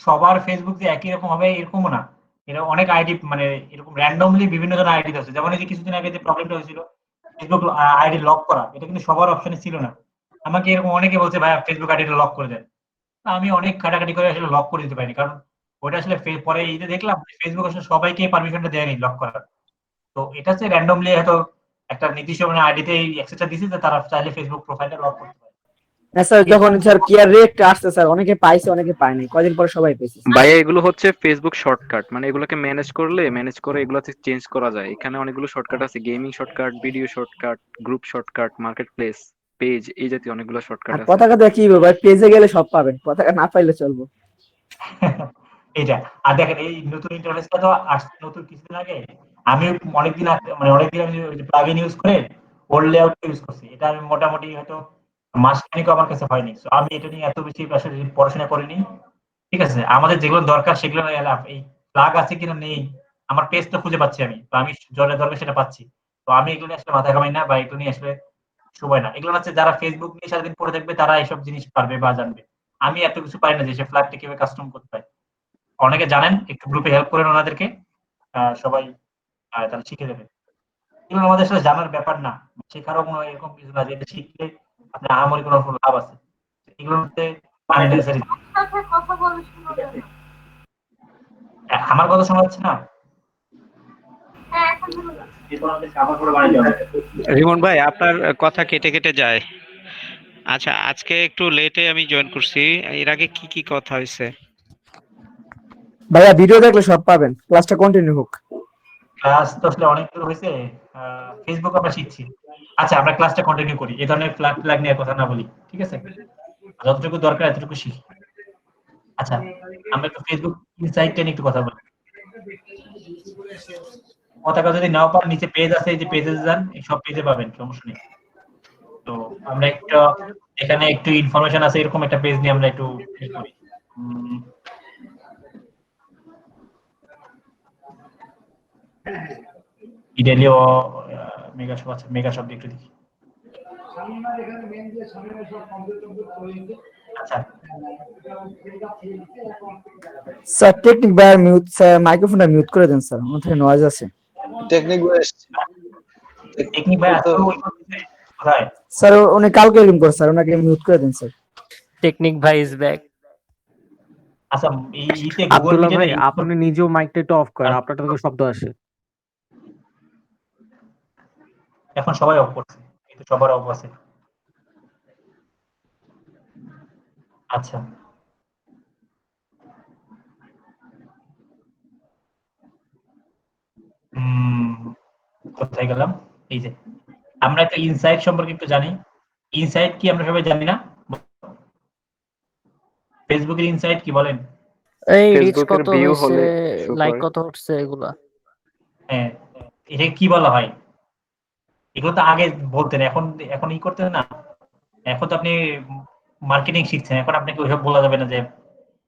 সবার ফেসবুক যে একই রকম হবে এরকমও না, এটা অনেক আইডি মানে এরকম র্যান্ডমলি বিভিন্ন জন আইডি আছে। যেমন এই যে কিছুদিন আগে যে প্রবলেমটা হয়েছিল ফেসবুক আইডি লক করা, এটা কিন্তু সবার অপশনে ছিল না। আমাকে এরকম অনেকে বলছে ভাই ফেসবুক আইডিটা লক করে দেন, আমি অনেক খাটাখাটি করে আসলে লক করে দিতে পারিনি, কারণ ওটা আসলে পরে এই যে দেখলাম ফেসবুক আসলে সবাইকে পারমিশনটা দেয়নি লক করার। তো এটা হচ্ছে র্যান্ডমলি হয়তো একটা নির্দিষ্ট মানে আইডিতে এই অ্যাক্সেসটা দিয়েছে যে তারা চাইলে ফেসবুক প্রোফাইলটা লক করতে পারে। না স্যার, যখন স্যার কিয়ার রেট আসছে স্যার, অনেকে পাইছে অনেকে পায়নি, কয়দিন পরে সবাই পেয়েছে। ভাইয়া এগুলো হচ্ছে ফেসবুক শর্টকাট, মানে এগুলোকে ম্যানেজ করে এগুলোতে চেঞ্জ করা যায়। এখানে অনেকগুলো শর্টকাট আছে, gaming shortcut, video shortcut, group shortcut, market place, page, এই জাতীয় অনেকগুলো শর্টকাট আছে। পতাকা দিয়ে কি ভাই, পেজে গেলে সব পাবেন, পতাকা না পাইলে চলবো। এটা আর দেখেন এই নতুন ইন্টারফেসটা তো আসছে নতুন কিছুদিন আগে। আমি অনেকদিন আমি প্লাগইন ইউজ করে ওল্ড লেআউট ইউজ করছি। এটা আমি মোটামুটি হয়তো মাসখানেক আমার কাছে হয়নি। সো আমি এটা নিয়ে এত বেশি আসলে পড়াশোনা করিনি, ঠিক আছে। আমাদের যেগুলো দরকার সেগুলো এই প্লাগ আছে কিনা নেই, আমার পেজ তো খুঁজে পাচ্ছি আমি, তো আমি যেটা দরকার সেটা পাচ্ছি। তো আমি এগুলো নিয়ে আসলে মাথা ঘামাই না বা এগুলো নিয়ে আসলে সময় না। এগুলো হচ্ছে যারা ফেসবুক নিয়ে সারাদিন পড়ে থাকবে তারা এইসব জিনিস পারবে বা জানবে। আমি এত কিছু পারি না যে সে ফ্ল্যাগটা কিভাবে কাস্টম করতে হয়। অনেকে জানেন, একটু গ্রুপে হেল্প করেন ওনাদেরকে, সবাই তারা শিখে দেবে। এগুলো আমাদের সাথে জানার ব্যাপার না, শেখারও কোনো এরকম কিছু না যে এটা শিখলে আপনার আহামরি কোনো লাভ আছে। এগুলোর মধ্যে আননেসেসারি। আমার কথা শোনা যাচ্ছে না? রিমন ভাই আপনার কথা কেটে কেটে যায়। আচ্ছা আজকে একটু লেটে আমি জয়েন করছি, এর আগে কি কি কথা হয়েছে? ভাইয়া ভিডিও দেখলে সব পাবেন, ক্লাসটা কন্টিনিউ হোক। ক্লাস তো আসলে অনেক দূর হয়েছে, ফেসবুক আমরা শিখছি। আচ্ছা আমরা ক্লাসটা কন্টিনিউ করি, এই ধরনের ফ্ল্যাগ নিয়ে কথা না বলি, ঠিক আছে, যতটুকু দরকার এতটুকু শিখি। আচ্ছা আমরা একটু ফেসবুক ইনসাইটটা নিয়ে একটু কথা বলি। পতাকা যদি নাও পান নিচে পেজ আছে, এই যে পেজে যান, এই সব পেজে পাবেন, সমস্যা নেই। তো আমরা একটু এখানে একটু ইনফরমেশন আছে এরকম একটা পেজ নিয়ে আমরা একটু ই করি। ইডেলিও মেগা শপ আছে, মেগা শপ একটু দেখি। আচ্ছা স্যার টেকনিক ভাইয়ার মিউট, স্যার মাইক্রোফোনটা মিউট করে দেন স্যার, আমার থেকে নয়েজ আছে। টেকনিক ভাই এসছে। টেকনিক ভাই আজকে ওই কোথায়? স্যার উনি কালকে এরকম করে স্যার, ওনাকে মিউট করে দেন স্যার। টেকনিক ভাই ইজ ব্যাক। আচ্ছা এই ইতে গুগল আব্দুল্লাহ মিটে ভাই আপনি নিজেও মাইকটা একটু অফ করেন, আপনারটা থেকে শব্দ আসে। এখন সবাই অফ করছে, এই তো সবার অফ আছে। আচ্ছা কোথায় গেলাম? এই যে আমরা একটা ইনসাইট সম্পর্কে একটু জানি। ইনসাইট কি আমরা সবাই জানি না? ফেসবুকের ইনসাইট কি বলেন? এই রিচ ফেসবুকের কত ভিউ হচ্ছে, হলে show লাইক করে। কত হচ্ছে এগুলা। হ্যাঁ, এটা কি বলা হয়? এগুলো তো আগে বলতেন, এখন এখন ই করতেন না। এখন তো আপনি মার্কেটিং শিখছেন, এখন আপনাকে ওইসব বলা যাবে না যে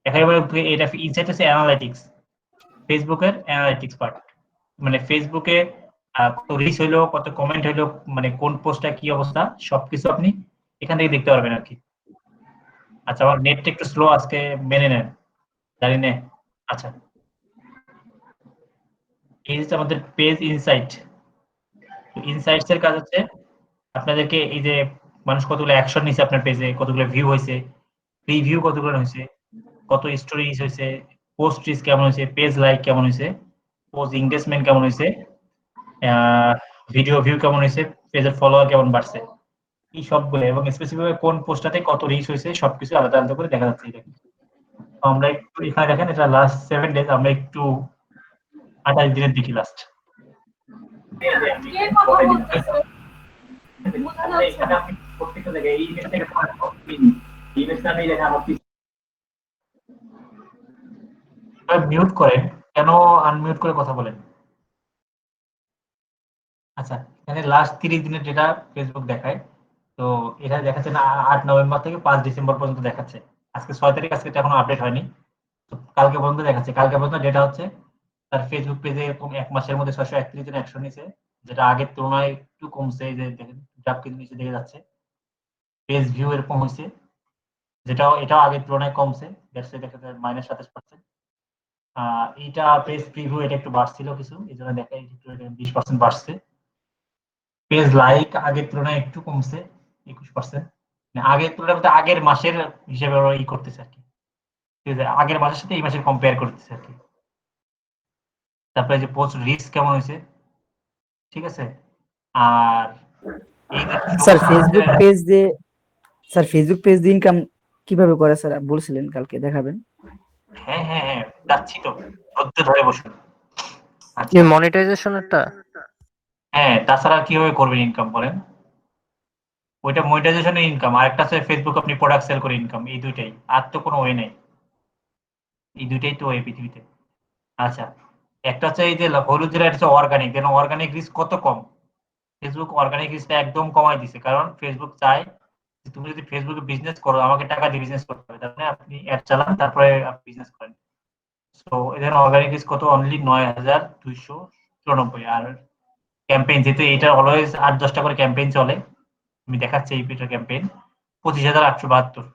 একেবারে এটা ইনসাইট হচ্ছে অ্যানালাইটিক্স, ফেসবুকের অ্যানালাইটিক্স পার্ট। মানে ফেসবুকে কত রিচ হইলো, কত কমেন্ট হইলো, মানে কোন পোস্টটা কি অবস্থা সবকিছু আপনি এখান থেকে দেখতে পারবেন আর কি। আচ্ছা আমার নেটটা একটু স্লো আজকে, মেনে নেন, জানি না। আচ্ছা এই হচ্ছে আমাদের পেজ ইনসাইট। ইনসাইটস এর কাজ হচ্ছে আপনাদেরকে এই যে মানুষ কতগুলো অ্যাকশন নিছে আপনার পেজে, কতগুলো ভিউ হয়েছে, প্রিভিউ কতগুলো হয়েছে, কত স্টোরিজ হয়েছে, পোস্ট রিচ কেমন হয়েছে, পেজ লাইক কেমন হয়েছে, পোস্ট এঙ্গেজমেন্ট কেমন হয়েছে, ভিডিও ভিউ কেমন হয়েছে, পেজের ফলোয়ার কেমন বাড়ছে, এই সবগুলো এবং স্পেসিফিক কোন পোস্টটাতে কত রিচ হয়েছে সবকিছু আলাদা আলাদা করে দেখা যাচ্ছে। এটা আমরা একটু এখানে দেখেন, এটা লাস্ট 7 ডেজ, আমরা একটু 28 দিনের দেখি লাস্ট। প্রত্যেকটা জায়গায় এই ইমেজটা থেকে ইমেজটা আমি দেখেন আমার মিউট করেন কেন, আনমিউট করে কথা বলেন। আচ্ছা এখানে লাস্ট 30 দিনের ডেটা ফেসবুক দেখায়। তো এটা দেখাচ্ছে না 8 নভেম্বর থেকে 5 ডিসেম্বর পর্যন্ত দেখাচ্ছে। আজকে 6 তারিখ, আজকে এখনো আপডেট হয়নি। তো কালকে পর্যন্ত দেখাচ্ছে, কালকে পর্যন্ত ডেটা হচ্ছে তার ফেসবুক পেজে এরকম 1 মাসের মধ্যে 631 জন অ্যাকশন নিছে, যেটা আগের তুলনায় একটু কমছে। এই যে দেখেন গ্রাফ কিন্তু নিচে দেখে যাচ্ছে। পেজ ভিউ এরকম হয়েছে, এটাও আগের তুলনায় কমছে, দেখা যাচ্ছে -27%। এইটা পেজ প্রিভিউ এটা একটু বাড়ছিল কিছু, এই জন্য দেখা একটু 20% বাড়ছে। পেজ লাইক আগের তুলনায় একটু কমছে 21%। আগের তুলনায় বলতে আগের মাসের হিসেবে ওরা ই করতেছে আর কি, ঠিক আছে, আগের মাসের সাথে এই মাসের কম্পেয়ার করতেছে আর কি। তারপরে যে পোস্ট রিচ কেমন হয়েছে, ঠিক আছে। আর এই স্যার ফেসবুক পেজ দিয়ে ইনকাম কিভাবে করে স্যার বলছিলেন কালকে দেখাবেন। হ্যাঁ হ্যাঁ হ্যাঁ যাচ্ছি তো, ধৈর্য ধরে বসুন। কি মনিটাইজেশনেরটা? হ্যাঁ, তাছাড়া কিভাবে করবেন ইনকাম বলেন? ওইটা মনিটাইজেশনের ইনকাম, আর একটা আছে ফেসবুক আপনি প্রোডাক্ট সেল করে ইনকাম, এই দুইটাই, আর তো কোনো ওয়ে নেই। এই দুইটাই তো ওয়ে পৃথিবীতে। আচ্ছা একটা হচ্ছে এই যে হলুদ যেটা হচ্ছে অর্গানিক, যেন অর্গানিক রিস্ক কত কম। ফেসবুক অর্গানিক রিস্কটা একদম কমাই দিছে, কারণ ফেসবুক চায় যে তুমি যদি ফেসবুকে বিজনেস করো আমাকে টাকা দিয়ে বিজনেস করতে হবে, তার মানে আপনি অ্যাড চালান তারপরে আপনি বিজনেস করেন। সো এদের অর্গানিক রিস্ক কত, অনলি 9294। আর ক্যাম্পেইন যেহেতু এটা অলওয়েজ 8-10টা করে ক্যাম্পেইন চলে, আমি দেখাচ্ছি এই পিটার ক্যাম্পেইন 25,872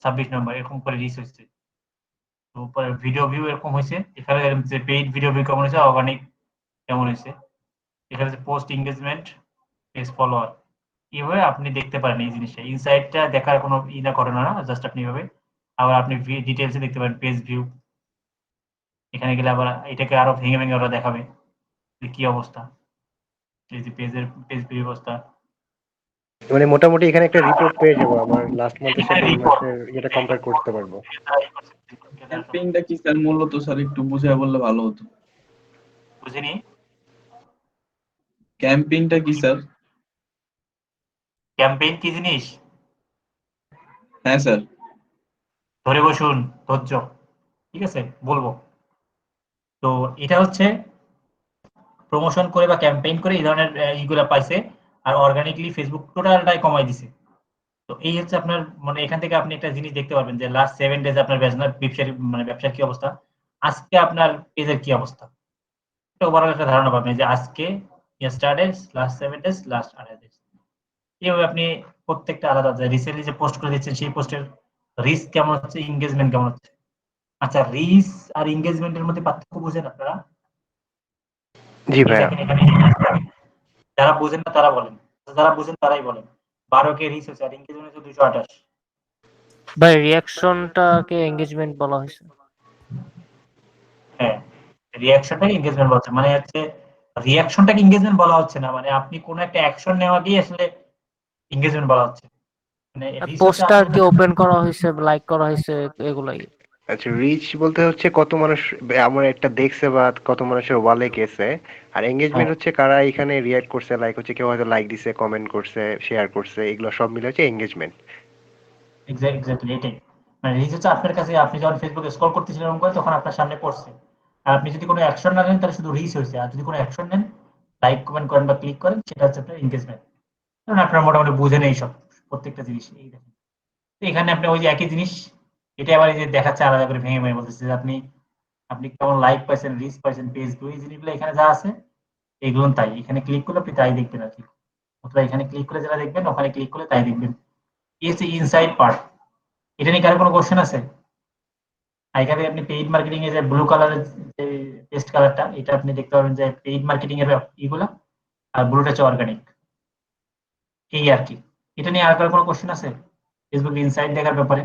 26 নম্বর এরকম করে রিচ হয়েছে। তো পরে ভিডিও ভিউ এরকম হয়েছে, এখানে যে পেইড ভিডিও ভিউ কেমন হয়েছে, অর্গানিক কেমন হয়েছে, এখানে যে পোস্ট এঙ্গেজমেন্ট, পেজ ফলোয়ার, এইভাবে আপনি দেখতে পারেন এই জিনিসটা। ইনসাইটটা দেখার কোনো না ঘটনা না, জাস্ট আপনি এইভাবে। আবার আপনি ডিটেলসে দেখতে পারেন পেজ ভিউ, এখানে গেলে আবার এটাকে আরো ভেঙে ভেঙে ওরা দেখাবে যে কি অবস্থা, এই যে পেজ ভিউ অবস্থা। মানে মোটামুটি এখানে একটা রিপোর্ট পেয়ে যাবো, আমার লাস্ট মান্থের সাথে এই মাসের যেটা কম্পেয়ার করতে পারবো। ক্যাম্পেইনটা কি স্যার মূলত স্যার একটু বুঝিয়ে বললে ভালো হতো। বুঝিনি ক্যাম্পেইনটা কি স্যার? ক্যাম্পেইন কি জিনিস? হ্যাঁ স্যার। ধরে বসুন, ধৈর্য, ঠিক আছে বলবো। তো এটা হচ্ছে প্রমোশন করে বা ক্যাম্পেইন করে এই ধরনের ইগুলা পাইছে, আর অর্গানিকলি ফেসবুক টোটালটাই কমাই দিছে। তো এই হচ্ছে আপনার মানে এখান থেকে আপনি একটা জিনিস দেখতে পারবেন যে লাস্ট 7 ডেজ আপনার ব্যবসার কি অবস্থা, আজকে আপনার পেজের কি অবস্থা, একটা ওভারঅল একটা ধারণা পাবেন যে আজকে yesterday, last 7 days, last 8 days. এইভাবে আপনি প্রত্যেকটা আলাদা রিসেন্টলি যে পোস্ট করে দিচ্ছেন সেই পোস্টের রিচ কেমন হচ্ছে, এঙ্গেজমেন্ট কেমন হচ্ছে। আচ্ছা, রিচ আর এঙ্গেজমেন্টের মধ্যে পার্থক্য বুঝেন আপনারা? জি ভাইয়া। যারা বুঝেন না তারা বলেন, যারা বুঝেন তারাই বলেন। 12 কে রিচ হচ্ছে আর এঙ্গেজমেন্ট হচ্ছে 228। ভাই রিঅ্যাকশনটাকে এঙ্গেজমেন্ট বলা হয়েছে। হ্যাঁ, রিঅ্যাকশনটাকে এঙ্গেজমেন্ট বলা হচ্ছে, মানে হচ্ছে রিঅ্যাকশনটাকে এঙ্গেজমেন্ট বলা হচ্ছে না, মানে আপনি কোন একটা অ্যাকশন নেওয়াকেই আসলে এঙ্গেজমেন্ট বলা হচ্ছে। মানে রিচ হচ্ছে পোস্টার কি ওপেন করা হয়েছে, লাইক করা হয়েছে, এগুলাই। আচ্ছা, রিচ বলতে হচ্ছে কত মানুষ আমার একটা দেখছে বা কত মানুষের ওয়ালে গেছে, আর এঙ্গেজমেন্ট হচ্ছে কারা এখানে রিঅ্যাক্ট করছে, লাইক হচ্ছে কেউ হয়তো লাইক দিছে, কমেন্ট করছে, শেয়ার করছে, এগুলো সব মিলে হচ্ছে এঙ্গেজমেন্ট। এক্স্যাক্টলি এটাই। মানে রিচ হচ্ছে আপনার কাছে, আপনি যখন ফেসবুকে স্ক্রল করতেছিলেন এরকম করে, তখন আপনার সামনে পড়ছে। আর আপনি যদি কোনো অ্যাকশন না নেন তাহলে শুধু রিচ হয়েছে, আর যদি কোনো অ্যাকশন নেন, লাইক কমেন্ট করেন বা ক্লিক করেন, সেটা হচ্ছে আপনার এঙ্গেজমেন্ট। কারণ আপনারা মোটামুটি বুঝেন এই সব প্রত্যেকটা জিনিস। এই দেখেন, তো এখানে আপনি ওই যে একই জিনিস, এটা আবার এই যে দেখাচ্ছে আলাদা করে ভেঙে ভেঙে বলতেছে যে আপনি আপনি কেমন লাইক পাইছেন, রিচ পাইছেন, পেজ ভিউ, এই জিনিসগুলো এখানে যা আছে এগুলো তাই। এখানে ক্লিক করলে আপনি তাই দেখবেন আর কি, অথবা এখানে ক্লিক করে যেটা দেখবেন ওখানে ক্লিক করলে তাই দেখবেন। এই হচ্ছে ইনসাইড পার্ট। এটা নিয়ে কারো কোনো কোশ্চেন আছে? এখানে আপনি পেইড মার্কেটিং এর যে ব্লু কালারের যে টেস্ট কালারটা, এটা আপনি দেখতে পাবেন যে পেইড মার্কেটিং এর ইগুলা, আর ব্লুটা হচ্ছে অর্গানিক। এই আর কি। এটা নিয়ে আর কারো কোনো কোশ্চেন আছে ফেসবুক ইনসাইড দেখার ব্যাপারে?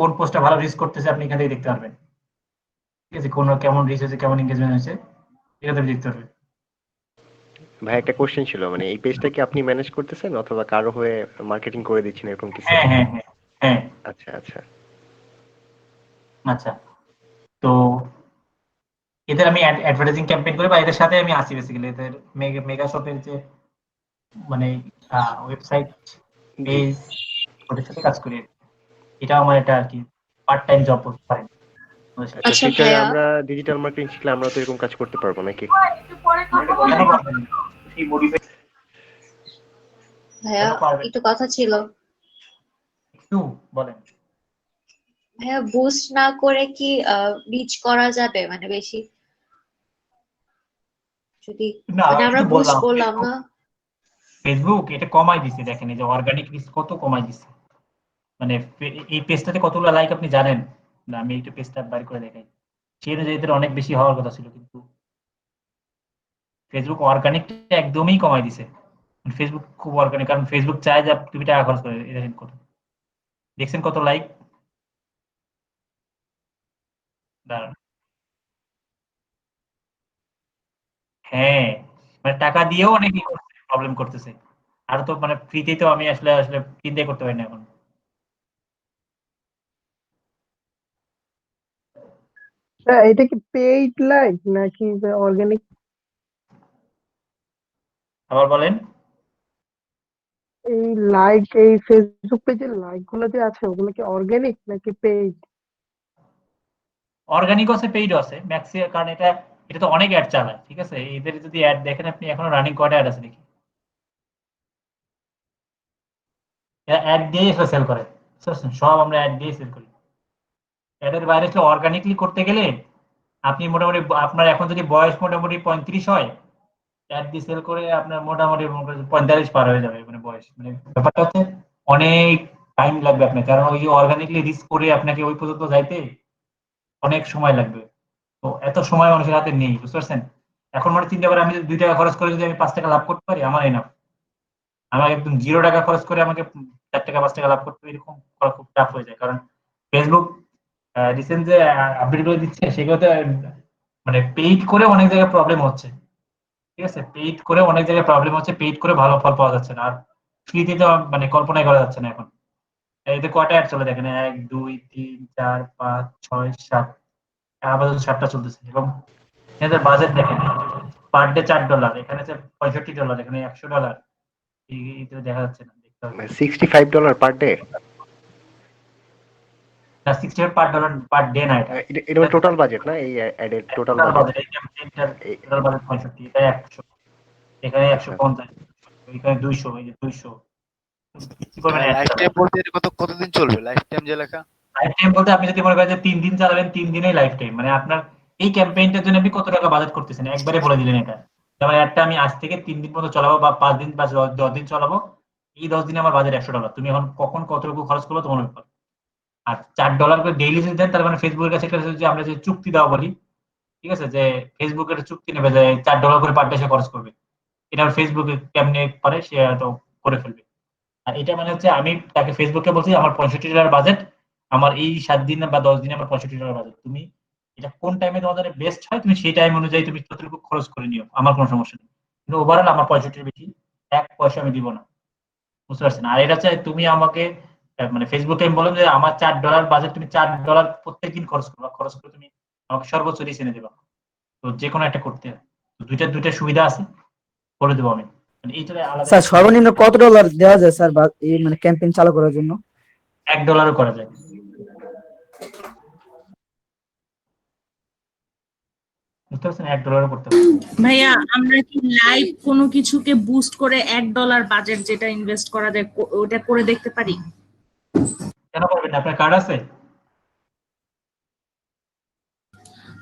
কোন পোস্টটা ভালো রিচ করতেছে আপনি এখান থেকে দেখতে পারবেন। ঠিক আছে, কোন কেমন রিচ হয়েছে, কেমন এঙ্গেজমেন্ট হয়েছে, এটা আপনি দেখতে পারবেন। ভাই একটা কোশ্চেন ছিল, মানে এই পেজটা কি আপনি ম্যানেজ করতেছেন অথবা কারো হয়ে মার্কেটিং করে দিচ্ছেন এরকম কিছু? হ্যাঁ হ্যাঁ হ্যাঁ হ্যাঁ। আচ্ছা আচ্ছা আচ্ছা, তো এদের আমি অ্যাডভার্টাইজিং ক্যাম্পেইন করি বা এদের সাথে আমি আসি বেসিক্যালি। এদের মেগা শপের যে মানে ওয়েবসাইট, পেজ, ওদের সাথে কাজ করি। এটা আমার এটা আর কি পার্ট টাইম জব বলতে পারেন। আচ্ছা, ফিউচারে আমরা ডিজিটাল মার্কেটিং শিখলে আমরা তো এরকম কাজ করতে পারবো নাকি? ভাইয়া একটু কথা ছিল। একটু বলেন। ভাইয়া বুস্ট না করে কি রিচ করা যাবে, মানে বেশি যদি মানে আমরা বুস্ট করলাম না? ফেসবুক এটা কমাই দিছে, দেখেন এই যে অর্গানিক রিচ কত কমাই দিছে। মানে এই পেজটাতে কতগুলো লাইক আপনি জানেন না? আমি এই পেজটা বাইর করে দেখাই। সেই অনুযায়ী এদের অনেক বেশি হওয়ার কথা ছিল, কিন্তু ফেসবুক অর্গানিকটা একদমই কমাই দিছে। ফেসবুক খুব অর্গানিক, কারণ ফেসবুক চায় যে তুমি টাকা খরচ করে। দেখেন কত, দেখছেন কত লাইক? দাঁড়ান, হ্যাঁ, মানে টাকা দিয়েও অনেকে প্রবলেম করতেছে। আর তো মানে ফ্রিতেই তো আমি আসলে আসলে চিন্তাই করতে পারি না এখন। এটা কি পেইড লাইক নাকি অর্গানিক? আবার বলেন। এই লাইক, এই ফেসবুক পেজের লাইক গুলো যে আছে ওগুলো কি অর্গানিক নাকি পেইড? অর্গানিক আছে, পেইড আছে ম্যাক্সিমাম, কারণ এটা এটা তো অনেক অ্যাড চালায়। ঠিক আছে, এদের যদি অ্যাড দেখেন আপনি, এখনো রানিং কয়টা অ্যাড আছে দেখি। এরা অ্যাড দিয়ে সেল করে, সব আমরা অ্যাড দিয়ে সেল করি। অ্যাডের বাইরে অর্গানিকলি করতে গেলে আপনি মোটামুটি, আপনার এখন যদি বয়স মোটামুটি 35 হয়, অ্যাড দিয়ে সেল করে আপনার মোটামুটি 45 পার হয়ে যাবে মানে বয়স। মানে ব্যাপারটা হচ্ছে অনেক টাইম লাগবে আপনার, কারণ ওই যে অর্গানিকলি রিস্ক করে আপনাকে ওই পর্যন্ত যাইতে অনেক সময় লাগবে। তো এত সময় মানুষের হাতে নেই, বুঝতে পারছেন? এখন মানে চিন্তা করে আমি যদি 2 টাকা খরচ করে যদি আমি 5 টাকা লাভ করতে পারি, আমার এনাফ। আমাকে একদম 0 টাকা খরচ করে আমাকে 4 টাকা 5 টাকা লাভ করতে, এরকম করা খুব টাফ হয়ে যায়। কারণ ফেসবুক রিসেন্ট যে আপডেট গুলো দিচ্ছে সেগুলোতে মানে পেইড করে অনেক জায়গায় প্রবলেম হচ্ছে। ঠিক আছে, পেইড করে অনেক জায়গায় প্রবলেম হচ্ছে, পেইড করে ভালো ফল পাওয়া যাচ্ছে না। আর ফ্রিতে তো মানে কল্পনাই করা যাচ্ছে না এখন। এতে কয়টা অ্যাড চলে দেখেন, 1 2 3 4 5 6 7, আপাতত 7টা চলতেছে। এবং এদের বাজেট দেখেন, পার ডে $4, এখানে আছে $65, এখানে $100। এই তো দেখা যাচ্ছে না, দেখতে হবে। $65 পার ডে? $60 পার ডলার পার ডে না এটা। এটা টোটাল বাজেট না, এই অ্যাডের টোটাল টোটাল বাজেট? বাজেট এই ক্যাম্পেইনটার টোটাল বাজেট 65, এটা 100, এখানে 150, এখানে 200, এই যে 200 কি করবেন লাইফ টাইম বলতে এটা কতদিন চলবে লাইফ টাইম যে লেখা? লাইফ টাইম বলতে আপনি যদি মনে করেন যে 3 দিন চালাবেন 3 দিনেই লাইফ টাইম, মানে আপনার এই ক্যাম্পেইনটার জন্য আপনি কত টাকা বাজেট করতেছেন একবারে বলে দিলেন এটা। যেমন একটা আমি আজ থেকে 3 দিন পর্যন্ত চালাবো বা 5 দিন বা 10 দিন চালাবো, এই 10 দিনে আমার বাজেট $100, তুমি এখন কখন কতটুকু খরচ করবে তোমার ব্যাপার। আর $4 করে ডেইলি যদি দেন তার মানে ফেসবুকের কাছে একটা যে আমরা যে চুক্তি দেওয়া বলি, ঠিক আছে, যে ফেসবুকের চুক্তি নেবে যে $4 করে পার ডে সে খরচ করবে, এটা ফেসবুকে কেমনে পারে সে তো করে ফেলবে। আর এটা মানে হচ্ছে আমি তাকে ফেসবুকে বলছি আমার $65 বাজেট, আমার এই 7 দিন বা 10 দিনে আমার $65 বাজেট, তুমি এটা কোন টাইমে তোমাদের বেস্ট হয় তুমি সেই টাইম অনুযায়ী তুমি ততটুকু খরচ করে নিও, আমার কোনো সমস্যা নেই, কিন্তু ওভারঅল আমার 65 বেশি 1 পয়সা আমি দিব না, বুঝতে পারছেন? আর এটা হচ্ছে তুমি আমাকে মানে ফেসবুকে আমি বললাম যে আমার $4 বাজেট, তুমি $4 প্রত্যেকদিন খরচ করবা, খরচ করে তুমি আমাকে সর্বোচ্চ রিচ এনে দেবা, তো যে কোনো একটা করতে হয়, তো দুইটা সুবিধা আছে, করে দেবো আমি। মানে এইটা আলাদা স্যার সর্বনিম্ন কত ডলার দেওয়া যায় স্যার এই মানে ক্যাম্পেইন চালু করার জন্য? $1 করা যায়। বুঝতে পারছেন? $1 করতে পারবেন। ভাইয়া আমরা কি লাইভ কোনো কিছুকে বুস্ট করে $1 বাজেট যেটা ইনভেস্ট করা যায় ওটা করে দেখতে পারি? কেন পারবেন না? আপনার কার্ড আছে?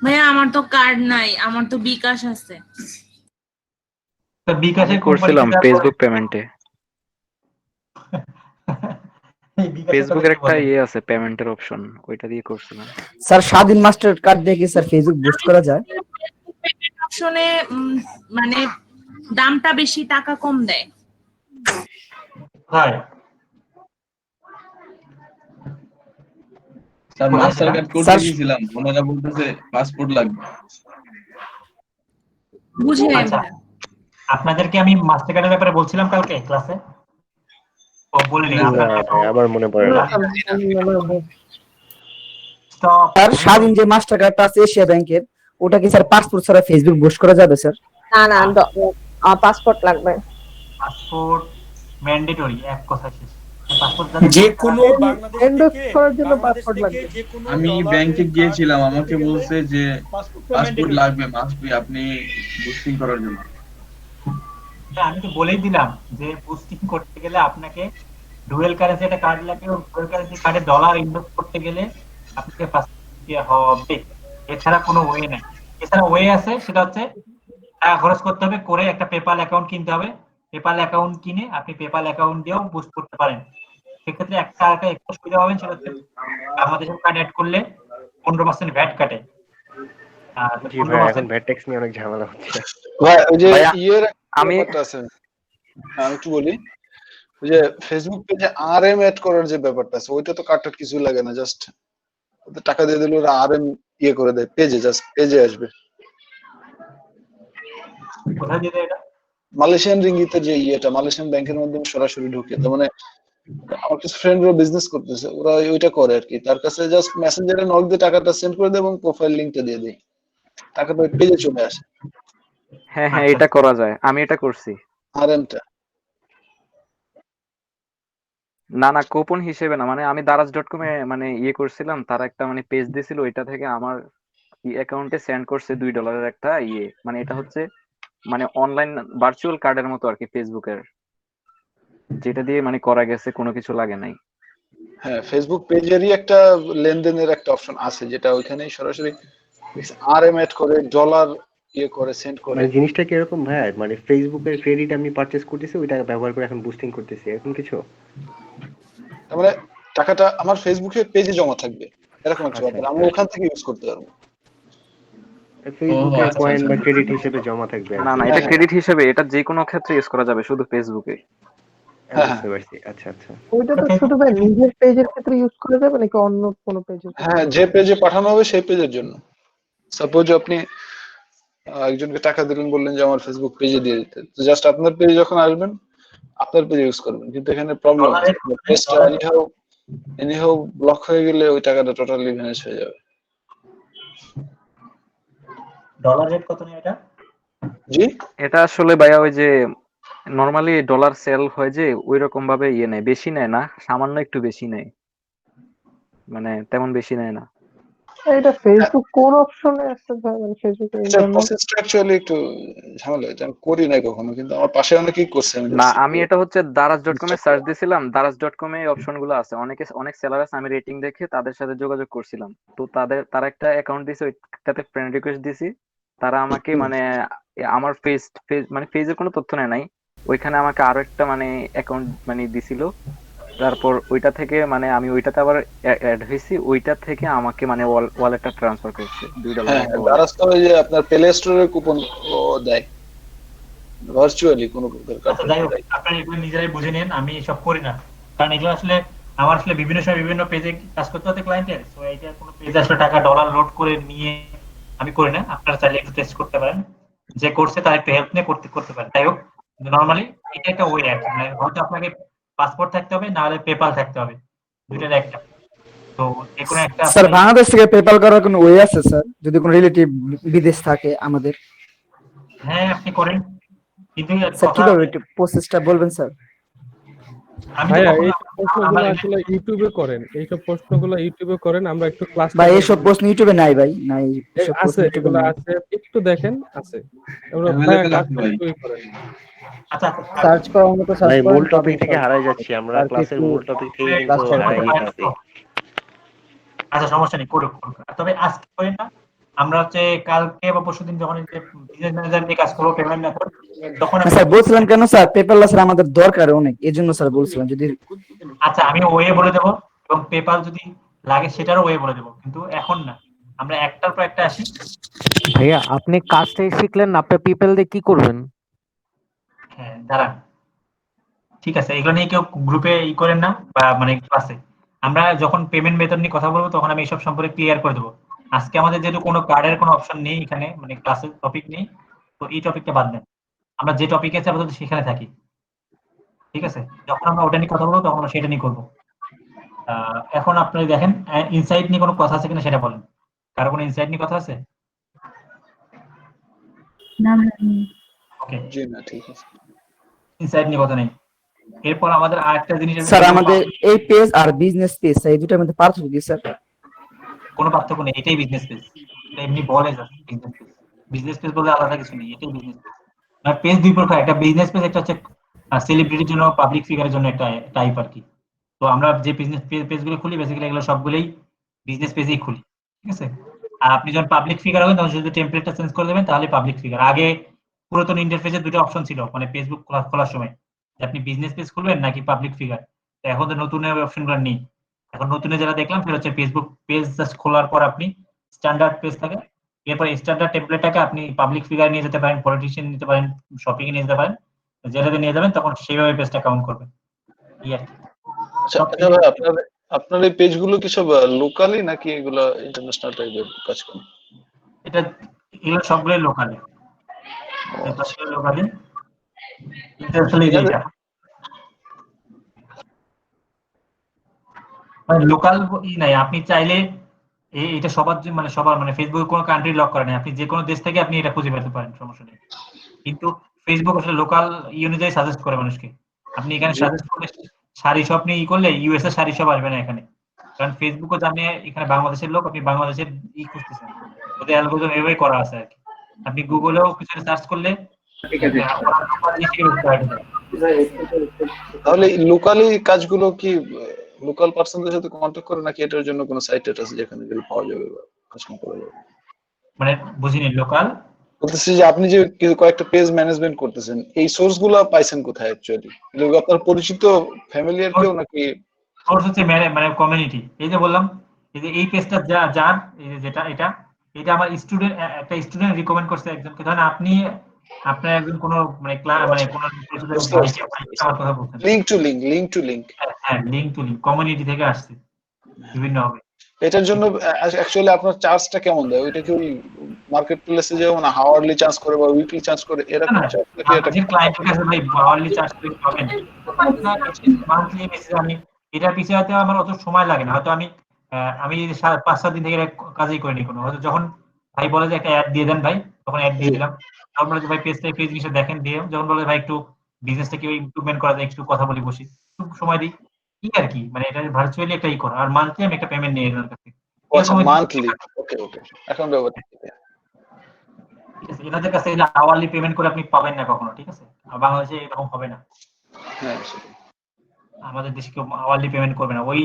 ভাইয়া আমার তো কার্ড নাই, আমার তো বিকাশ আছে। তো বিকাশে আমি করছিলাম ফেসবুক পেমেন্টে, ফেসবুকের একটা ইয়ে আছে পেমেন্টের অপশন, ওইটা দিয়ে করছিলাম। স্যার স্বাধীন মাস্টার কার্ড দিয়ে কি স্যার ফেসবুক বুস্ট করা যায়? অপশনে মানে দামটা বেশি টাকা কম দেয়। হ্যাঁ স্যার মাস্টার কার্ড করতে গিয়েছিলাম, ওনারা বলতেছে পাসপোর্ট লাগবে। বুঝি নাই। আচ্ছা, আপনাদেরকে আমি মাস্টার কার্ডের ব্যাপারে বলছিলাম কালকে ক্লাসে, ও বলিনি আবার মনে পড়ে না। স্যার স্বাধীন যে মাস্টার কার্ডটা আছে এশিয়া ব্যাংকের, ওটা কি স্যার পাসপোর্ট ছাড়া ফেসবুক বুস্ট করা যাবে স্যার? না পাসপোর্ট লাগবে। পাসপোর্ট ম্যান্ডেটরি, এক কথা শেষ। পাসপোর্ট যে কোনো বাংলাদেশ করার জন্য পাসপোর্ট লাগবে। আমি ব্যাংকে গিয়েছিলাম, আমাকে বলছে যে পাসপোর্ট লাগবে মাস্ট বি আপনি বুস্টিং করার জন্য। আমি তো বলেই দিলাম যে বুস্টিং করতে গেলে আপনাকে ডুয়েল কারেন্সি একটা কার্ড লাগবে, এবং ডুয়েল কারেন্সি কার্ডে ডলার ইনভেস্ট করতে গেলে আপনাকে পাসপোর্ট দিতে হবে, এছাড়া কোনো ওয়ে নাই। এছাড়া ওয়ে আছে, সেটা হচ্ছে টাকা খরচ করতে হবে, করে একটা পেপাল অ্যাকাউন্ট কিনতে হবে, পেপাল অ্যাকাউন্ট কিনে আপনি পেপাল অ্যাকাউন্ট দিয়েও বুস্ট করতে পারেন। সেক্ষেত্রে একটা একটু সুবিধা পাবেন, সেটা হচ্ছে বাংলাদেশের কার্ড অ্যাড করলে 15% ভ্যাট কাটে। জি ভাই, এখন ভ্যাট ট্যাক্স নিয়ে অনেক ঝামেলা হচ্ছে ভাই। ওই যে ইয়ের আমি ব্যাপারটা আছে, আমি একটু বলি, ওই যে ফেসবুক পেজে আরএম এড করার যে ব্যাপারটা আছে, ওইটা তো কার্ডটা কিছু লাগে না, জাস্ট টাকা দিয়ে দিলে ওরা আরএম ইয়ে করে দেয় পেজে, জাস্ট পেজে আসবে। কোথায় যেতে এটা? মালয়েশিয়ান রিঙ্গিতের যে ইয়েটা মালয়েশিয়ান ব্যাংকের মাধ্যমে সরাসরি ঢুকে, তার মানে আমার কিছু ফ্রেন্ডরা বিজনেস করতেছে, ওরা ওইটা করে আর কি, তার কাছে জাস্ট মেসেঞ্জারে নক দিয়ে টাকাটা সেন্ড করে দেয় এবং প্রোফাইল লিংকটা দিয়ে দেয়, টাকাটা ওই পেজে চলে আসে। হ্যাঁ হ্যাঁ, এটা করা যায়, আমি এটা করছি। আরএমটা না কুপন হিসেবে না, মানে আমি daraz.com এ মানে ইয়ে করছিলাম, তারা একটা মানে পেজ দিছিল, ওইটা থেকে আমার অ্যাকাউন্টে সেন্ড করছে $2 একটা ইয়ে, মানে এটা হচ্ছে মানে অনলাইন ভার্চুয়াল কার্ডের মতো আর কি ফেসবুকের, যেটা দিয়ে মানে করা গেছে, কোনো কিছু লাগে নাই। হ্যাঁ, ফেসবুক পেজেরই একটা লেনদেনের একটা অপশন আছে, যেটা ওইখানেই সরাসরি আরএম এড করে ডলার ইয়ে করে সেন্ড করে। মানে জিনিসটা কি এরকম ভাই, মানে ফেসবুকের ক্রেডিট আমি পারচেজ করতেছি, ওই টাকা ব্যবহার করে এখন বুস্টিং করতেছি, এরকম কিছু? তার মানে টাকাটা আমার ফেসবুকে পেজে জমা থাকবে, এরকম একটা ব্যাপার, আমি ওখান থেকে ইউজ করতে পারবো। ফেসবুকে পয়েন্ট বা ক্রেডিট হিসেবে জমা থাকবে? না এটা ক্রেডিট হিসেবে, এটা যে কোনো ক্ষেত্রে ইউজ করা যাবে, শুধু ফেসবুকে। বুঝতে পারছি। আচ্ছা আচ্ছা, ওইটা তো শুধু ভাই নিজের পেজের ক্ষেত্রে ইউজ করা যাবে নাকি অন্য কোনো পেজে? হ্যাঁ, যে পেজে পাঠানো হবে সেই পেজের জন্য। সাপোজ আপনি একজনকে টাকা দিলেন, বললেন যে আমার ফেসবুক পেজে দিয়ে দিতে, তো জাস্ট আপনার পেজে যখন আসবেন আপনার পেজে ইউজ করবেন, কিন্তু এখানে প্রবলেম আছে, পেজটা এনিহাউ ব্লক হয়ে গেলে ওই টাকাটা টোটালি ভ্যানিশ হয়ে যাবে। ডলার রেট কত নেই এটা? জি, এটা আসলে ভাইয়া ওই যে নরমালি ডলার সেল হয় যে ওই রকম ভাবে ইয়ে নেয়, বেশি নেয় না, সামান্য একটু বেশি নেয়। মানে তেমন বেশি নেয় না। এটা ফেসবুক কোন অপশনে আছে ভাই, মানে ফেসবুকে এটা যেমন প্রসেসটা অ্যাকচুয়ালি একটু ঝামেলা, এটা আমি করি নাই কখনো, কিন্তু আমার পাশে অনেকেই করছে, আমি না, দেখছি। আমি এটা হচ্ছে daraz.com এ সার্চ দিয়েছিলাম, daraz.com এ অপশন গুলো আছে, অনেক সেলার আছে, আমি রেটিং দেখে তাদের সাথে যোগাযোগ করছিলাম। তো তারা একটা অ্যাকাউন্ট দিয়েছে, ওইটাতে ফ্রেন্ড রিকোয়েস্ট দিছি। তারা আমাকে মানে আমার মানে পেজের কোনো তথ্য নেয় নাই, ওইখানে আমাকে আরো একটা মানে অ্যাকাউন্ট মানে দিছিল। তারপর ওইটা থেকে মানে আমি ওইটাতে আবার অ্যাড হয়েছি, ওইটা থেকে আমাকে মানে ওয়ালেটটা ট্রান্সফার করছে $2 হ্যাঁ, একটা দারাজ তো ওই যে আপনার প্লে স্টোরের কুপন দেয় ভার্চুয়ালি কোনো আচ্ছা যাই হোক, আপনারা এগুলো নিজেরাই বুঝে নেন, আমি এসব করি না। কারণ এগুলো আসলে আমার আসলে বিভিন্ন সময় বিভিন্ন পেজে কাজ করতে হতে ক্লায়েন্টের, তো এইটা কোনো পেজে আসলে টাকা ডলার লোড করে নিয়ে আমি করি না। আপনারা চাইলে একটু টেস্ট করতে পারেন, যে করছে তার একটু হেল্প নিয়ে করতে পারেন। যাই হোক, নরমালি এটা একটা ওয়ে আর কি, মানে হয়তো আপনাকে পাসপোর্ট থাকতে হবে, না হলে পেপাল থাকতে হবে, দুইটার একটা। তো যে কোনো একটা স্যার বাংলাদেশ থেকে পেপাল করার কোনো ওয়ে আছে স্যার, যদি কোনো রিলেটিভ বিদেশ থাকে আমাদের? হ্যাঁ আপনি করেন, কিন্তু স্যার কিভাবে একটু প্রসেসটা বলবেন স্যার? আমি তো ভাইয়া কখনো এইসব প্রশ্নগুলো আসলে ইউটিউবে করেন, এইসব প্রশ্নগুলো ইউটিউবে করেন, আমরা একটু ক্লাস ভাই এইসব প্রশ্ন ইউটিউবে নাই ভাই, নাই এসব প্রশ্ন আছে, ইউটিউবে এগুলো নাই। আছে, একটু দেখেন আছে। আমরা ভাইয়া Available ক্লাস আছে ভাই। শুরু করেন। আচ্ছা সার্চ করার মতো সার্চ ভাই করেন, মূল টপিক পাবেন থেকে স্যার। হারাই যাচ্ছি আমরা, আর ক্লাসের কিছু মূল টপিক থেকে কিন্তু ক্লাস করেন। ইয়েটাতে। আচ্ছা সমস্যা নেই, করুক। তবে আজকে করেন না, আমরা হচ্ছে কালকে বা পরশুদিন যখন বিজনেস ম্যানেজার নিয়ে কাজ করবো, পেমেন্ট মেথড, তখন আমি স্যার বলছিলাম কেন স্যার, পেপারলেস আমাদের দরকার অনেক, এজন্য স্যার বলছিলাম যদি। আচ্ছা আমি ওয়ে বলে দেবো, এবং পেপাল যদি লাগে সেটারও ওয়ে বলে দেবো, কিন্তু এখন না, আমরা একটার পর একটা আসি। ভাইয়া আপনি কাজটাই শিখলেন না, আপনি পিপল দিয়ে কি করবেন? হ্যাঁ দাঁড়ান, ঠিক আছে, এগুলো নিয়ে কেউ গ্রুপে করেন না, বা মানে ক্লাসে আমরা যখন পেমেন্ট মেথড নিয়ে কথা বলবো তখন আমি এইসব সম্পর্কে ক্লিয়ার করে দেবো। আজকে আমাদের যেহেতু কোনো কার্ডের কোনো অপশন নেই এখানে, মানে ক্লাসের টপিক নেই, তো এই টপিকটা বাদ দেন, আমরা যে টপিক আছে আপাতত সেখানে থাকি। ঠিক আছে, যখন আমরা ওটা নিয়ে কথা বলবো তখন আমরা সেটা নিয়ে করবো। এখন আপনি দেখেন ইনসাইট নিয়ে কোনো কথা আছে কিনা সেটা বলেন, কারো কোনো ইনসাইট নিয়ে কথা আছে? না ওকে, জি না, ঠিক আছে। ইনসাইট নিয়ে কথা নেই। এরপর আমাদের আরেকটা জিনিস স্যার আমাদের এই পেজ আর বিজনেস পেজ এই দুটার মধ্যে পার্থক্য কি স্যার? কোনো পার্থক্য নেই, এটাই বিজনেস পেজ, এটা এমনি বলে যাচ্ছে বিজনেস পেজ। বিজনেস পেজ বলে আলাদা কিছু নেই, এটাই বিজনেস পেজ। আর পেজ দুই প্রকার, একটা বিজনেস পেজ, একটা হচ্ছে সেলিব্রিটির জন্য, পাবলিক ফিগারের জন্য একটা টাইপ আর কি। তো আমরা যে বিজনেস পেজগুলো খুলি বেসিক্যালি এগুলো সবগুলোই বিজনেস পেজেই খুলি। ঠিক আছে, আর আপনি যখন পাবলিক ফিগার হবেন তখন শুধু টেমপ্লেটটা চেঞ্জ করে দেবেন, তাহলে পাবলিক ফিগার। আগে পুরাতন ইন্টারফেসে দুটো অপশন ছিল, মানে ফেসবুক খোলার সময়, যে আপনি বিজনেস পেজ খুলবেন নাকি পাবলিক ফিগার। এখন তো নতুন অপশনগুলো নেই, এখন নতুনে যেটা দেখলাম সেটা হচ্ছে ফেসবুক পেজ জাস্ট খোলার পর আপনি স্ট্যান্ডার্ড পেজ থাকে, এরপর স্ট্যান্ডার্ড টেমপ্লেটটাকে আপনি পাবলিক ফিগার নিয়ে যেতে পারেন, পলিটিশিয়ান নিতে পারেন, শপিং এ নিয়ে যেতে পারেন, যেটাতে নিয়ে যাবেন তখন সেইভাবে পেজটা কাউন্ট করবে। আচ্ছা ভাই, আপনার এই পেজগুলো কি সব লোকালি নাকি এগুলো ইন্টারন্যাশনাল টাইপের কাজ করে? এটা এগুলো সবগুলোই লোকালি, লোকালি ইন্টারন্যাশনালি যেটা মানে লোকাল নাই। আপনি চাইলে এটা সবার মানে ফেসবুক কোনো কান্ট্রি লক করে নাই, আপনি যে কোনো দেশ থেকে আপনি এটা খুঁজে পেতে পারেন, সমস্যা নেই। কিন্তু ফেসবুক আসলে লোকাল অনুযায়ী সাজেস্ট করে মানুষকে। আপনি এখানে সাজেস্ট করলে শাড়ি শপ নিয়ে করলে ইউএস এর শাড়ি শপ আসবে না এখানে, কারণ ফেসবুকও জানে এখানে বাংলাদেশের লোক, আপনি বাংলাদেশের খুঁজতেছেন, ওদের অ্যালগরিদম এভাবেই করা আছে আর কি। আপনি গুগলেও কিছু সার্চ করলে তাহলে লোকালি কাজগুলো কি লোকাল পার্সনদের সাথে কন্ট্যাক্ট করে, নাকি এটার জন্য কোনো সাইট আছে যেখানে গেলে পাওয়া যাবে বা কাজ করা যাবে? মানে বুঝিনি, লোকাল বলতেছি যে আপনি যে কয়েকটা পেজ ম্যানেজমেন্ট করতেছেন, এই সোর্স গুলো পাইছেন কোথায় অ্যাকচুয়ালি? এগুলো আপনার পরিচিত ফ্যামিলিয়ার কেউ নাকি? সোর্স হচ্ছে মানে কমিউনিটি। এই যে বললাম, এই যে এই পেজটা যার এই যে যেটা এটা আমার স্টুডেন্ট, একটা স্টুডেন্ট রিকমেন্ড করছে একজনকে। ধরেন আপনি আপনার একজন কোনো মানে কোনো আমার কথা বলছেন, লিংক টু লিংক হ্যাঁ লিংক টু লিংক কমিউনিটি থেকে আসছে বিভিন্ন হবে। এটার জন্য অ্যাকচুয়ালি আপনার চার্জটা কেমন দেয়? ওইটা কি ওই মার্কেট প্লেসে যেমন হাওয়ারলি চার্জ করে বা উইকলি চার্জ করে এরকম চার্জ নাকি এটা যে ক্লায়েন্টের কাছে ভাই হাওয়ারলি চার্জ করে পাবেন, মান্থলি বেসিসে আমি এটার পিছনে হয়তো আমার অত সময় লাগে না, হয়তো আমি 5-7 দিন থেকে কাজই করিনি কোনো, হয়তো যখন ভাই বলে যে একটা অ্যাড দিয়ে দেন ভাই, তখন অ্যাড দিয়ে দিলাম। তখন বলে যে ভাই পেজটা একটু জিনিসটা দেখেন, দিয়ে যখন বলে ভাই একটু বিজনেসটা কি ইমপ্রুভমেন্ট করা যায়, একটু কথা বলি বসি, একটু সময় দিই, কি আর কি, মানে এটা ভার্চুয়ালি একটা ই করা, আর মান্থলি আমি একটা পেমেন্ট নিয়ে এনার কাছে। আচ্ছা, মান্থলি। ওকে ওকে, এখন ব্যাপারটা ঠিক আছে, এনাদের কাছে এটা আওয়ারলি পেমেন্ট করে আপনি পাবেন না কখনো, ঠিক আছে? আর বাংলাদেশে এরকম হবে না, হ্যাঁ, আমাদের দেশে কেউ আওয়ারলি পেমেন্ট করবে না, ওই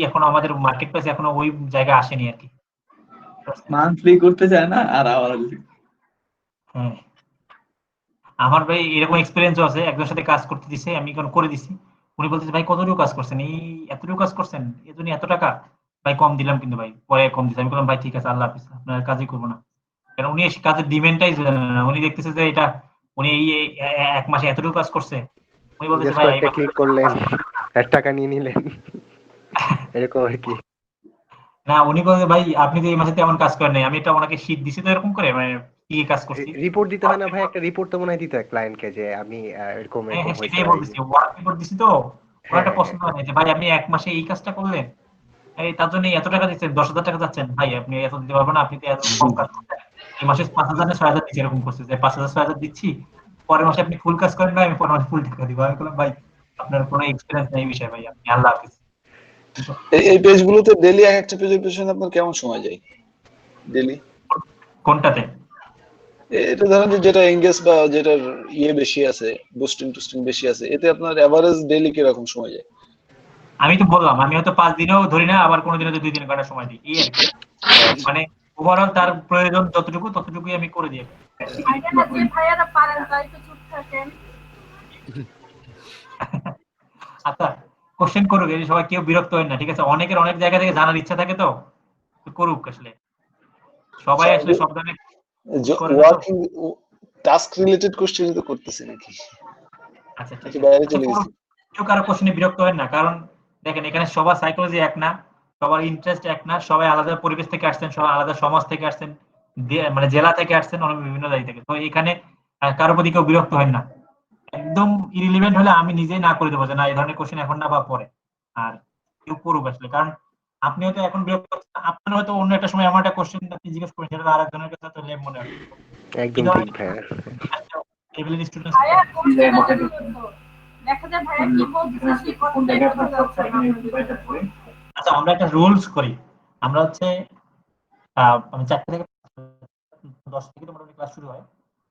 এখনো আমাদের মার্কেট প্লেস এখনো ওই জায়গায় আসেনি আর কি। মান্থলি করতে চায় না আর আওয়ারলি। হ্যাঁ, আমার ভাই এরকম এক্সপিরিয়েন্সও আছে, একজনের সাথে কাজ করতে দিছে, আমি এখন করে দিছি, উনি বলতেছে ভাই কতটুকু কাজ করছেন, এই এতটুকু কাজ করছেন, এর জন্য এত টাকা। ভাই কম দিলাম কিন্তু ভাই, পরে কম দিছে। আমি বললাম ভাই ঠিক আছে, আল্লাহ হাফিজ, আপনার কাজই করবো না। কারণ উনি কাজের ডিমান্ডটাই জানে না, উনি দেখতেছে যে এটা উনি এই এক মাসে এতটুকু কাজ করছে, উনি বলতেছে জাস্ট ভাই একটা ক্লিক করলেন আর টাকা নিয়ে নিলেন, এরকম আর কি। না, উনি বলছে ভাই আপনি তো এই মাসে তেমন কাজ করেন নাই, আমি এটা ওনাকে শীট দিছি তো এরকম করে, মানে কি কাজ করছি। রিপোর্ট দিতে হয় না ভাই? একটা রিপোর্ট তো মনে হয় দিতে হয় ক্লায়েন্টকে যে আমি এরকম হ্যাঁ এরকম হয়েছে। সেটাই বলতেছি, ওয়ার্ক রিপোর্ট দিছি তো, ওনার একটা পছন্দ হয় না যে ভাই আপনি এক মাসে এই কাজটা করলেন, এই তার জন্য এত টাকা দিচ্ছেন, 10,000 টাকা যাচ্ছেন, ভাই আপনি এত দিতে পারবেন না, আপনি তো এত কম কাজ করছেন, এই মাসে 5,000 না 6,000 দিচ্ছি, এরকম করছে যে 5,000 6,000 দিচ্ছি, পরের মাসে আপনি ফুল কাজ করেন না, আমি পরের মাসে ফুল টাকা দিব। আমি বললাম ভাই আপনার কোনো এক্সপিরিয়েন্স নেই বিষয়, ভাই আপনি আল্লাহ হাফিজ। এই পেজগুলোতে ডেইলি এক একটা পেজের পেছনে আপনার কেমন সময় যায় ডেইলি? কোনটাতে? এটা ধরেন যে যেটা এঙ্গেজ বা যেটার বেশি আছে, বুস্টিং টুস্টিং বেশি আছে, এতে আপনার এভারেজ ডেইলি কি রকম সময় যায়? আমি তো বললাম আমি হয়তো 5 দিনেও ধরি না, আবার কোনো দিনে 2-3 ঘন্টা সময় দিই, এই আর কি। মানে ওভারঅল তার প্রয়োজন যতটুকু ততটুকুই আমি করে দিই। আচ্ছা, কোশ্চেন করুক, এই সবাই কেউ বিরক্ত হয় না, ঠিক আছে? অনেকের অনেক জায়গা থেকে জানার ইচ্ছা থাকে, তো করুক আসলে, সবাই আসলে সব ধরনের ওয়ার্কিং টাস্ক রিলেটেড কোশ্চেন তো করতেছি নাকি? আচ্ছা ঠিক আছে, বাইরে চলে আছে, গেছি। কেউ কারো কোশ্চেনে বিরক্ত হয় না, কারণ দেখেন এখানে সবার সাইকোলজি এক না, সবার ইন্টারেস্ট এক না, সবাই আলাদা পরিবেশ থেকে আসছেন, সবাই আলাদা সমাজ থেকে আসছেন, মানে জেলা থেকে আসছেন, অনেক বিভিন্ন জায়গা থেকে। তো এখানে কারো প্রতি কেউ বিরক্ত হয় না, একদম ইরিলিভেন্ট হলে আমি নিজেই না করে দেবো যে না এই ধরনের কোশ্চেন এখন না বা পরে, আর কেউ করুক আসলে। কারণ আপনি হয়তো এখন বিরক্ত হচ্ছেন, আপনার হয়তো অন্য একটা সময় আমার একটা কোশ্চেন আপনি জিজ্ঞেস করেন, সেটা আরেকজনের কাছে তো লেম মনে হয়। একদম ঠিক ভাই। এবিলিটি স্টুডেন্ট আচ্ছা, আমরা একটা রুলস করি, আমরা হচ্ছে আমি 4টা থেকে 10 থেকে মোটামুটি ক্লাস শুরু হয়,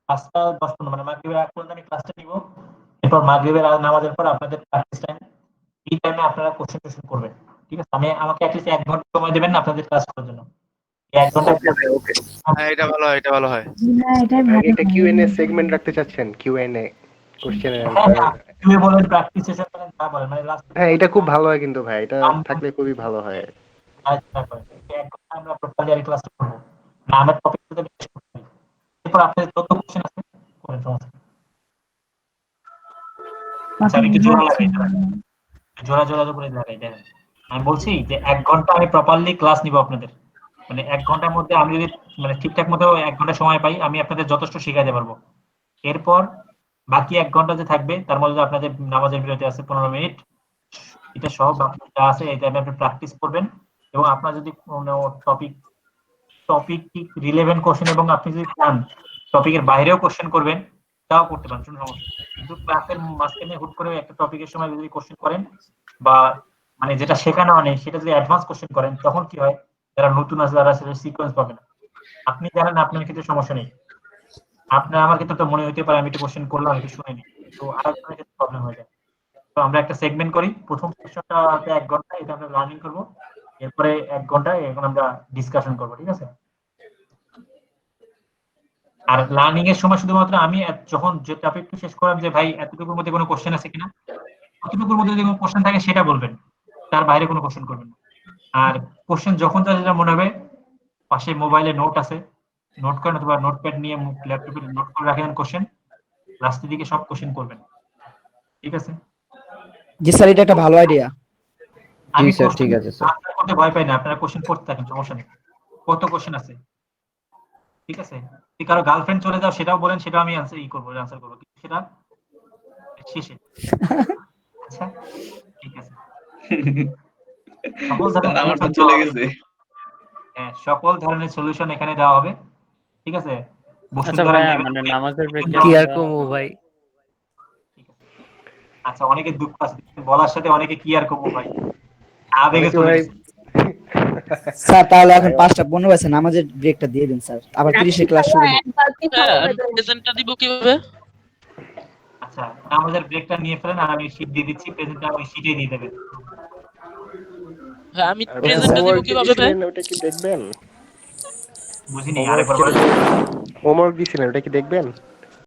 5টা 10-15 মানে মাগরিবের আগ পর্যন্ত আমি ক্লাসটা নিব, এরপর মাগরিবের নামাজের পর আপনাদের প্র্যাকটিস টাইম, এই টাইমে আপনারা কোশ্চেন টোশ্চেন করবেন, ঠিক আছে? আমাকে অ্যাটলিস্ট 1 ঘন্টা সময় দেবেন আপনাদের ক্লাস করার জন্য। 1 ঘন্টা। হ্যাঁ, এটা ভালো হয়, এটা ভালো হয়। একটা কিউএনএ সেগমেন্ট রাখতে চাচ্ছেন? কিউএনএ, কোশ্চেন এন্ড হ্যাঁ, অ্যানসার। কিভাবে বলেন, প্র্যাকটিস সেশন বলেন, যা বলেন, মানে লাস্ট। হ্যাঁ, এটা খুব ভালো হয় কিন্তু ভাই, এটা থাকলে খুবই ভালো হয়। আচ্ছা, আমরা প্রপারলি ক্লাস করব না, আমরা টপিকটা বেশ করব, এরপর আপনাদের যত কোশ্চেন আছে করেন, সমস্যা নেই। আচ্ছা, আমি একটু জোড়া লাগাই, জোড়া জোড়া করে লাগাই দেন। আমি বলছি যে 1 ঘন্টা আমি প্রপারলি ক্লাস নিব আপনাদের, মানে 1 ঘন্টার মধ্যে আমি যদি মানে ঠিকঠাক মতো 1 ঘন্টা সময় পাই, আমি আপনাদের যথেষ্ট শেখাতে পারবো। এরপর বাকি 1 ঘন্টা যে থাকবে তার মধ্যে আপনাদের নামাজের বিরতি আছে 15 মিনিট, এটা সহ বাকি যা আছে এটা আপনি প্র্যাকটিস করবেন। এবং আপনার যদি কোনো টপিক রিলেভেন্ট কোশ্চেন, এবং আপনি যদি চান টপিকের বাইরেও কোশ্চেন করবেন, তাও করতে পারেন, কোনো সমস্যা নেই। কিন্তু ক্লাসের মাঝখানে হুট করে একটা টপিকের সময় যদি কোশ্চেন করেন, বা মানে যেটা শেখানো নেই সেটা যদি অ্যাডভান্স কোশ্চেন করেন, তখন কি হয়, যারা নতুন আছে তারা সেটা সিকোয়েন্স পাবে না। আপনি জানেন আপনার ক্ষেত্রে সমস্যা নেই, আপনার আমার ক্ষেত্রে তো মনে হইতে পারে আমি একটু কোশ্চেন করলাম একটু শুনিনি, তো আরেকজনের ক্ষেত্রে প্রবলেম হয়ে যায়। তো আমরা একটা সেগমেন্ট করি, প্রথম সেশনটাতে 1 ঘন্টা এটা আমরা লার্নিং করব, এরপরে 1 ঘন্টা এখন আমরা ডিসকাশন করব, ঠিক আছে? আর লার্নিং এর সময় শুধুমাত্র আমি যখন যে টপিকটা শেষ করলাম যে ভাই এতটুকুর মধ্যে কোনো কোশ্চেন আছে কিনা, এতটুকুর মধ্যে যদি কোনো কোশ্চেন থাকে সেটা বলবেন, তার বাইরে কোনো কোশ্চেন করবেন না। আর কোশ্চেন যখন তার যেটা মনে হবে, পাশে মোবাইলে নোট আছে, নোট করেন, অথবা নোটপ্যাড নিয়ে ল্যাপটপে নোট করে রাখেন কোশ্চেন, লাস্টের দিকে সব কোশ্চেন করবেন, ঠিক আছে? জি স্যার, এটা একটা ভালো আইডিয়া। আমি স্যার ঠিক আছে স্যার, আনসার করতে ভয় পাই না, আপনারা কোশ্চেন করতে থাকেন, সমস্যা নেই। কত কোশ্চেন আছে, ঠিক আছে? যদি কারো গার্লফ্রেন্ড চলে যাও সেটাও বলেন, সেটাও আমি আনসার করবো, সেটা শেষে। আচ্ছা ঠিক আছে। আমার তো চলে গেছে। হ্যাঁ, সকল ধরনের সলিউশন এখানে দেওয়া হবে, ঠিক আছে? আচ্ছা ভাই, মানে নামাজের ব্রেকে কি আর কমু ভাই? আচ্ছা অনেকে দুঃখ আছে বলার সাথে অনেকে কি আর করবো ভাই আবেগে অনেকে চলে ভাই গেছে। স্যার তাহলে এখন 5:15 আছে নামাজের ব্রেকটা দিয়ে দিন স্যার আবার 30 ক্লাস শুরু হবে প্রেজেন্টটা দিব কিভাবে? আচ্ছা আমাদের ব্রেকটা নিয়ে ফেলেন আর আমি শীট দিয়ে দিচ্ছি প্রেজেন্টটা ওই শীটে দিয়ে দেবেন। হ্যাঁ আমি আর প্রেজেন্টটা দিব হোমওয়ার্ক কিভাবে? দিয়েছিলেন ওটা কি দেখবেন? বুঝিনি হোমওয়ার্ক আরেকবার বলেন। হোমওয়ার্ক দিয়েছিলেন ওটা কি দেখবেন?